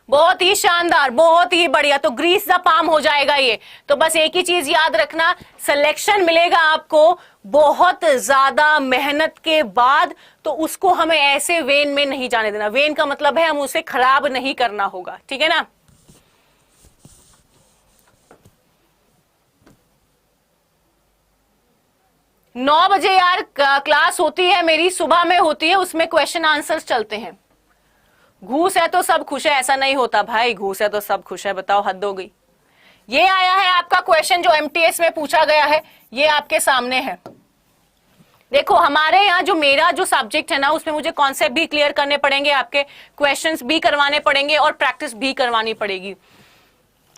बहुत ही शानदार, बहुत ही बढ़िया। तो ग्रीस द पाम हो जाएगा ये। तो बस एक ही चीज याद रखना, सिलेक्शन मिलेगा आपको बहुत ज्यादा मेहनत के बाद, तो उसको हमें ऐसे वेन में नहीं जाने देना। वेन का मतलब है हम उसे खराब नहीं करना होगा, ठीक है ना? 9 बजे यार क्लास होती है मेरी, सुबह में होती है, उसमें क्वेश्चन आंसर्स चलते हैं। घूस है तो सब खुश है, ऐसा नहीं होता भाई। घूस है तो सब खुश है, बताओ हद हो गई। ये आया है आपका क्वेश्चन जो एमटीएस में पूछा गया है, ये आपके सामने है। देखो हमारे यहाँ जो मेरा जो सब्जेक्ट है ना, उसमें मुझे कॉन्सेप्ट भी क्लियर करने पड़ेंगे, आपके क्वेश्चंस भी करवाने पड़ेंगे और प्रैक्टिस भी करवानी पड़ेगी।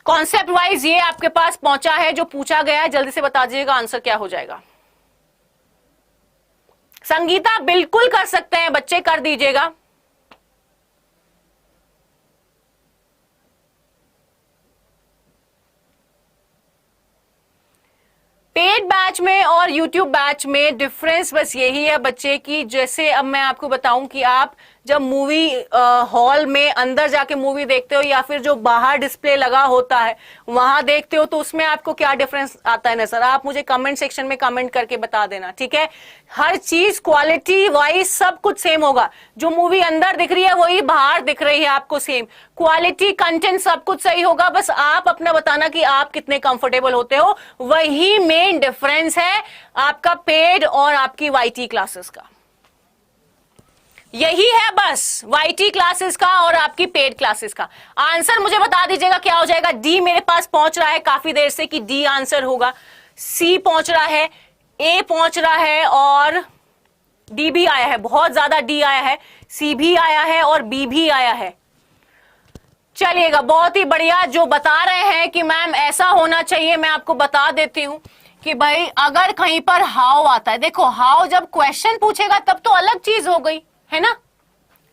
कॉन्सेप्ट वाइज ये आपके पास पहुंचा है जो पूछा गया है, जल्दी से बता दीजिएगा आंसर क्या हो जाएगा। संगीता बिल्कुल कर सकते हैं बच्चे, कर दीजिएगा। पेड बैच में और यूट्यूब बैच में डिफरेंस बस यही है बच्चे की, जैसे अब मैं आपको बताऊं कि आप जब मूवी हॉल में अंदर जाके मूवी देखते हो या फिर जो बाहर डिस्प्ले लगा होता है वहां देखते हो, तो उसमें आपको क्या डिफरेंस आता है नजर, आप मुझे कमेंट सेक्शन में कमेंट करके बता देना, ठीक है? हर चीज क्वालिटी वाइज सब कुछ सेम होगा। जो मूवी अंदर दिख रही है वही बाहर दिख रही है आपको सेम, क्वालिटी कंटेंट सब कुछ सही होगा। बस आप अपना बताना कि आप कितने कंफर्टेबल होते हो, वही मेन डिफरेंस है आपका पेड और आपकी वाईटी क्लासेस का। यही है बस वाईटी क्लासेस का और आपकी पेड क्लासेस का। आंसर मुझे बता दीजिएगा क्या हो जाएगा। डी मेरे पास पहुंच रहा है काफी देर से कि डी आंसर होगा, सी पहुंच रहा है, ए पहुंच रहा है और डी भी आया है, बहुत ज्यादा डी आया है, सी भी आया है और बी भी आया है। चलिएगा, बहुत ही बढ़िया। जो बता रहे हैं कि मैम ऐसा होना चाहिए, मैं आपको बता देती हूं कि भाई अगर कहीं पर हाउ आता है, देखो हाउ जब क्वेश्चन पूछेगा तब तो अलग चीज हो गई है ना,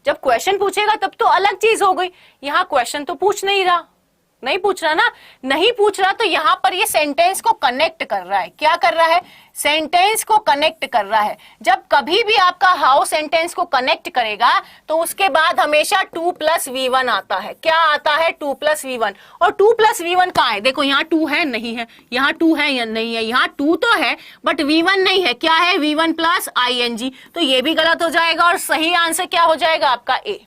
जब क्वेश्चन पूछेगा तब तो अलग चीज हो गई। यहां क्वेश्चन तो पूछ नहीं रहा, नहीं पूछ रहा ना, नहीं पूछ रहा, तो यहां पर ये सेंटेंस को कनेक्ट कर रहा है। क्या कर रहा है? सेंटेंस को कनेक्ट कर रहा है। जब कभी भी आपका हाउ सेंटेंस को कनेक्ट करेगा तो उसके बाद हमेशा 2+V1 आता है। क्या आता है? 2+V1। और 2+V1 कहाँ है? देखो यहाँ 2 है, नहीं है, यहाँ 2 है या नहीं है, यहाँ 2 तो है बट V1 नहीं है। क्या है? V1 + ing। तो ये भी गलत हो जाएगा और सही आंसर क्या हो जाएगा आपका? ए।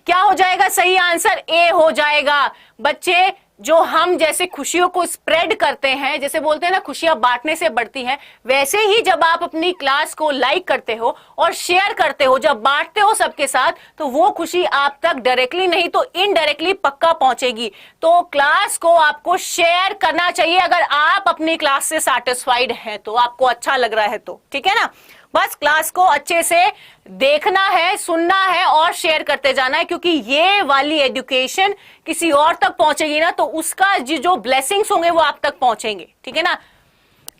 क्या हो जाएगा? सही आंसर ए हो जाएगा। बच्चे, जो हम जैसे खुशियों को स्प्रेड करते हैं, जैसे बोलते हैं ना खुशियां बांटने से बढ़ती हैं, वैसे ही जब आप अपनी क्लास को लाइक करते हो और शेयर करते हो, जब बांटते हो सबके साथ, तो वो खुशी आप तक डायरेक्टली नहीं तो इनडायरेक्टली पक्का पहुंचेगी। तो क्लास को आपको शेयर करना चाहिए अगर आप अपनी क्लास से सैटिस्फाइड हैं, तो आपको अच्छा लग रहा है तो, ठीक है ना। बस क्लास को अच्छे से देखना है, सुनना है और शेयर करते जाना है, क्योंकि ये वाली एजुकेशन किसी और तक पहुंचेगी ना तो उसका जो ब्लेसिंग्स होंगे वो आप तक पहुंचेंगे, ठीक है ना।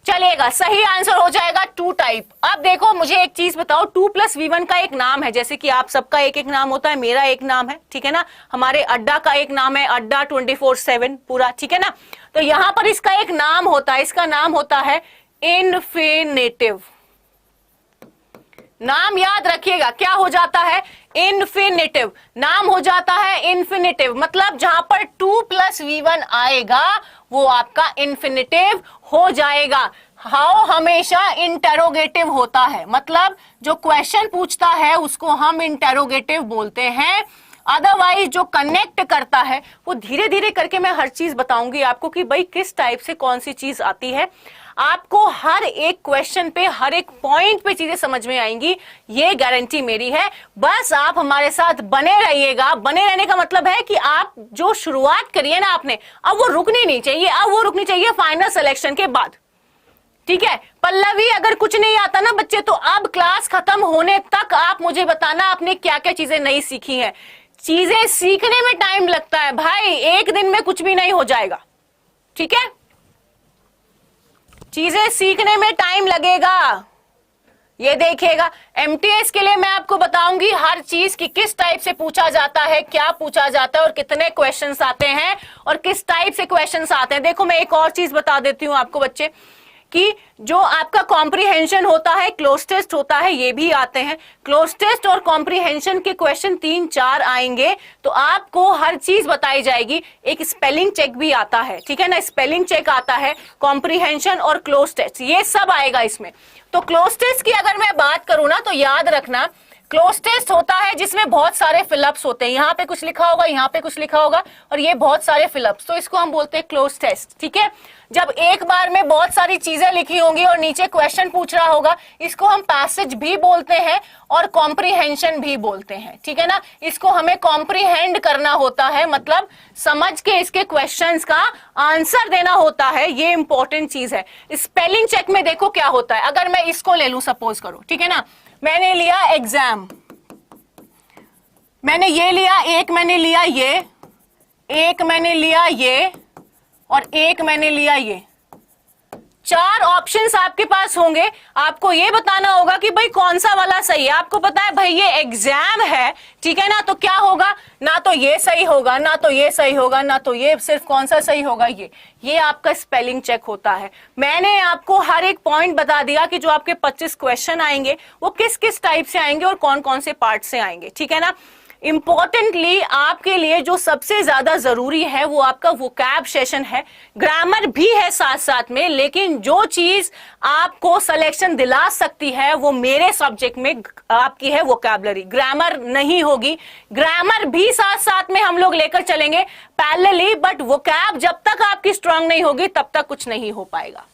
चलेगा, सही आंसर हो जाएगा 2 टाइप। अब देखो मुझे एक चीज बताओ, 2+V1 का एक नाम है, जैसे कि आप सबका एक एक नाम होता है, मेरा एक नाम है, ठीक है ना। हमारे अड्डा का एक नाम है, अड्डा 24/7 पूरा, ठीक है ना। तो यहां पर इसका एक नाम होता है, इसका नाम होता है इन्फिनेटिव। नाम याद रखिएगा, क्या हो जाता है? इन्फिनेटिव। नाम हो जाता है इन्फिनेटिव, मतलब जहां पर 2+V1 आएगा वो आपका इन्फिनेटिव हो जाएगा। हाउ हमेशा इंटेरोगेटिव होता है, मतलब जो क्वेश्चन पूछता है उसको हम इंटेरोगेटिव बोलते हैं। अदरवाइज जो कनेक्ट करता है वो धीरे धीरे करके मैं हर चीज बताऊंगी आपको कि भाई किस टाइप से कौन सी चीज आती है। आपको हर एक क्वेश्चन पे, हर एक पॉइंट पे चीजें समझ में आएंगी, ये गारंटी मेरी है। बस आप हमारे साथ बने रहिएगा। बने रहने का मतलब है कि आप जो शुरुआत करिए ना आपने, अब वो रुकनी नहीं चाहिए, अब वो रुकनी चाहिए फाइनल सिलेक्शन के बाद, ठीक है। पल्लवी, अगर कुछ नहीं आता ना बच्चे, तो अब क्लास खत्म होने तक आप मुझे बताना आपने क्या क्या चीजें नहीं सीखी हैं। चीजें सीखने में टाइम लगता है भाई, एक दिन में कुछ भी नहीं हो जाएगा, ठीक है। चीजें सीखने में टाइम लगेगा। ये देखिएगा, एमटीएस के लिए मैं आपको बताऊंगी हर चीज की किस टाइप से पूछा जाता है, क्या पूछा जाता है और कितने क्वेश्चंस आते हैं और किस टाइप से क्वेश्चंस आते हैं। देखो मैं एक और चीज बता देती हूं आपको बच्चे, कि जो आपका कॉम्प्रिहेंशन होता है, क्लोज टेस्ट होता है, ये भी आते हैं। क्लोज टेस्ट और कॉम्प्रिहेंशन के क्वेश्चन 3-4 आएंगे, तो आपको हर चीज बताई जाएगी। एक स्पेलिंग चेक भी आता है, ठीक है ना, स्पेलिंग चेक आता है, कॉम्प्रिहेंशन और क्लोज टेस्ट, ये सब आएगा इसमें। तो क्लोज टेस्ट की अगर मैं बात करूं ना, तो याद रखना क्लोज टेस्ट होता है जिसमें बहुत सारे फिलअप्स होते हैं। यहाँ पे कुछ लिखा होगा, यहाँ पे कुछ लिखा होगा और ये बहुत सारे फिलअप्स, तो इसको हम बोलते हैं क्लोज टेस्ट, ठीक है। जब एक बार में बहुत सारी चीजें लिखी होंगी और नीचे क्वेश्चन पूछ रहा होगा, इसको हम पैसेज भी बोलते हैं और कॉम्प्रिहेंशन भी बोलते हैं, ठीक है ना। इसको हमें कॉम्प्रिहेंड करना होता है, मतलब समझ के इसके क्वेश्चंस का आंसर देना होता है, ये इंपॉर्टेंट चीज है। स्पेलिंग चेक में देखो क्या होता है, अगर मैं इसको ले लूं, सपोज करो, ठीक है ना, मैंने लिया एग्जाम, मैंने ये लिया, एक मैंने लिया ये, एक मैंने लिया ये और एक मैंने लिया ये। 4 ऑप्शंस आपके पास होंगे, आपको ये बताना होगा कि भाई कौन सा वाला सही है। आपको पता है भाई ये एग्जाम है, ठीक है ना, तो क्या होगा, ना तो ये सही होगा, ना तो ये सही होगा, ना तो ये, सिर्फ कौन सा सही होगा, ये आपका स्पेलिंग चेक होता है। मैंने आपको हर एक पॉइंट बता दिया कि जो आपके 25 क्वेश्चन आएंगे वो किस किस टाइप से आएंगे और कौन कौन से पार्ट से आएंगे, ठीक है ना। इंपॉर्टेंटली आपके लिए जो सबसे ज्यादा जरूरी है वो आपका वोकैब सेशन है, ग्रामर भी है साथ साथ में, लेकिन जो चीज आपको सिलेक्शन दिला सकती है वो मेरे सब्जेक्ट में आपकी है वोकैबुलरी, ग्रामर नहीं होगी। ग्रामर भी साथ साथ में हम लोग लेकर चलेंगे पैरेलली, बट वोकैब जब तक आपकी स्ट्रांग नहीं होगी तब तक कुछ नहीं हो पाएगा।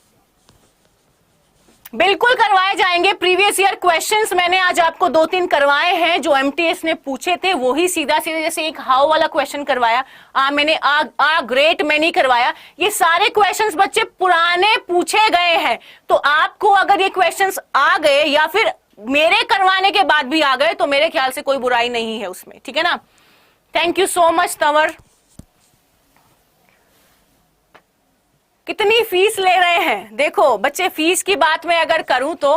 बिल्कुल करवाए जाएंगे। प्रीवियस ईयर क्वेश्चंस मैंने आज आपको 2-3 करवाए हैं जो एमटीएस ने पूछे थे, वो ही सीधा सीधा, जैसे एक हाउ वाला क्वेश्चन करवाया, मैंने आ ग्रेट में नहीं करवाया। ये सारे क्वेश्चंस बच्चे पुराने पूछे गए हैं, तो आपको अगर ये क्वेश्चंस आ गए या फिर मेरे करवाने के बाद भी आ गए तो मेरे ख्याल से कोई बुराई नहीं है उसमें, ठीक है ना। Thank you so much Tanwar. कितनी फीस ले रहे हैं? देखो बच्चे, फीस की बात में अगर करूं तो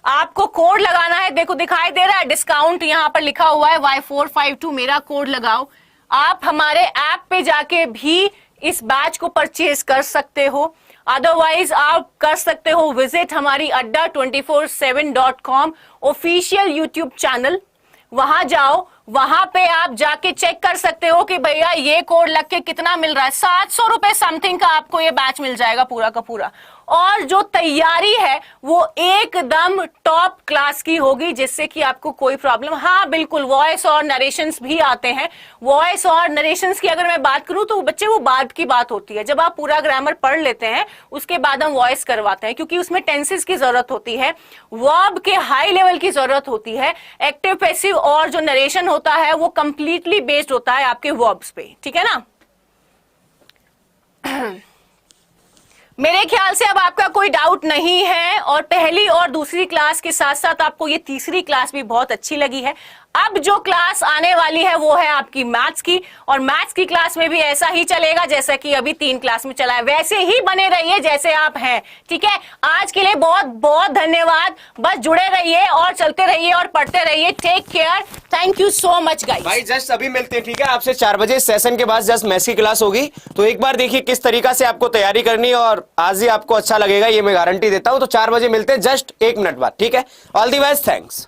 आपको कोड लगाना है, देखो दिखाई दे रहा है डिस्काउंट, यहां पर लिखा हुआ है Y452, मेरा कोड लगाओ। आप हमारे ऐप पे जाके भी इस बैच को परचेज कर सकते हो। अदरवाइज आप कर सकते हो विजिट हमारी adda247.com ऑफिशियल यूट्यूब चैनल, वहां जाओ, वहां पे आप जाके चेक कर सकते हो कि भैया ये कोड लग के कितना मिल रहा है। 700 रुपए समथिंग का आपको ये बैच मिल जाएगा पूरा का पूरा। और जो तैयारी है वो एकदम टॉप क्लास की होगी, जिससे कि आपको कोई प्रॉब्लम, हाँ बिल्कुल वॉइस और नरेशंस भी आते हैं। वॉइस और नरेशंस की अगर मैं बात करूं तो बच्चे वो बाद की बात होती है, जब आप पूरा ग्रामर पढ़ लेते हैं उसके बाद हम वॉइस करवाते हैं, क्योंकि उसमें टेंसेस की जरूरत होती है, वर्ब के हाई लेवल की जरूरत होती है। एक्टिव पैसिव और जो नरेशन होता है वो कंप्लीटली बेस्ड होता है आपके वर्ब्स पे, ठीक है ना। मेरे ख्याल से अब आपका कोई डाउट नहीं है, और पहली और दूसरी क्लास के साथ साथ आपको ये तीसरी क्लास भी बहुत अच्छी लगी है। अब जो क्लास आने वाली है वो है आपकी मैथ्स की, और मैथ्स की क्लास में भी ऐसा ही चलेगा जैसा कि अभी 3 क्लास में चला है, वैसे ही बने रहिए जैसे आप हैं, ठीक है। आज के लिए बहुत बहुत धन्यवाद, बस जुड़े रहिए और चलते रहिए और पढ़ते रहिए। Take care, thank you so much guys. भाई जस्ट अभी मिलते हैं, ठीक है। आपसे 4 बजे सेशन के बाद जस्ट मैथ्स की क्लास होगी, तो एक बार देखिए किस तरीका से आपको तैयारी करनी है, और आज ही आपको अच्छा लगेगा ये मैं गारंटी देता हूं। तो 4 बजे मिलते हैं जस्ट 1 मिनट बाद, ठीक है। All the best, thanks.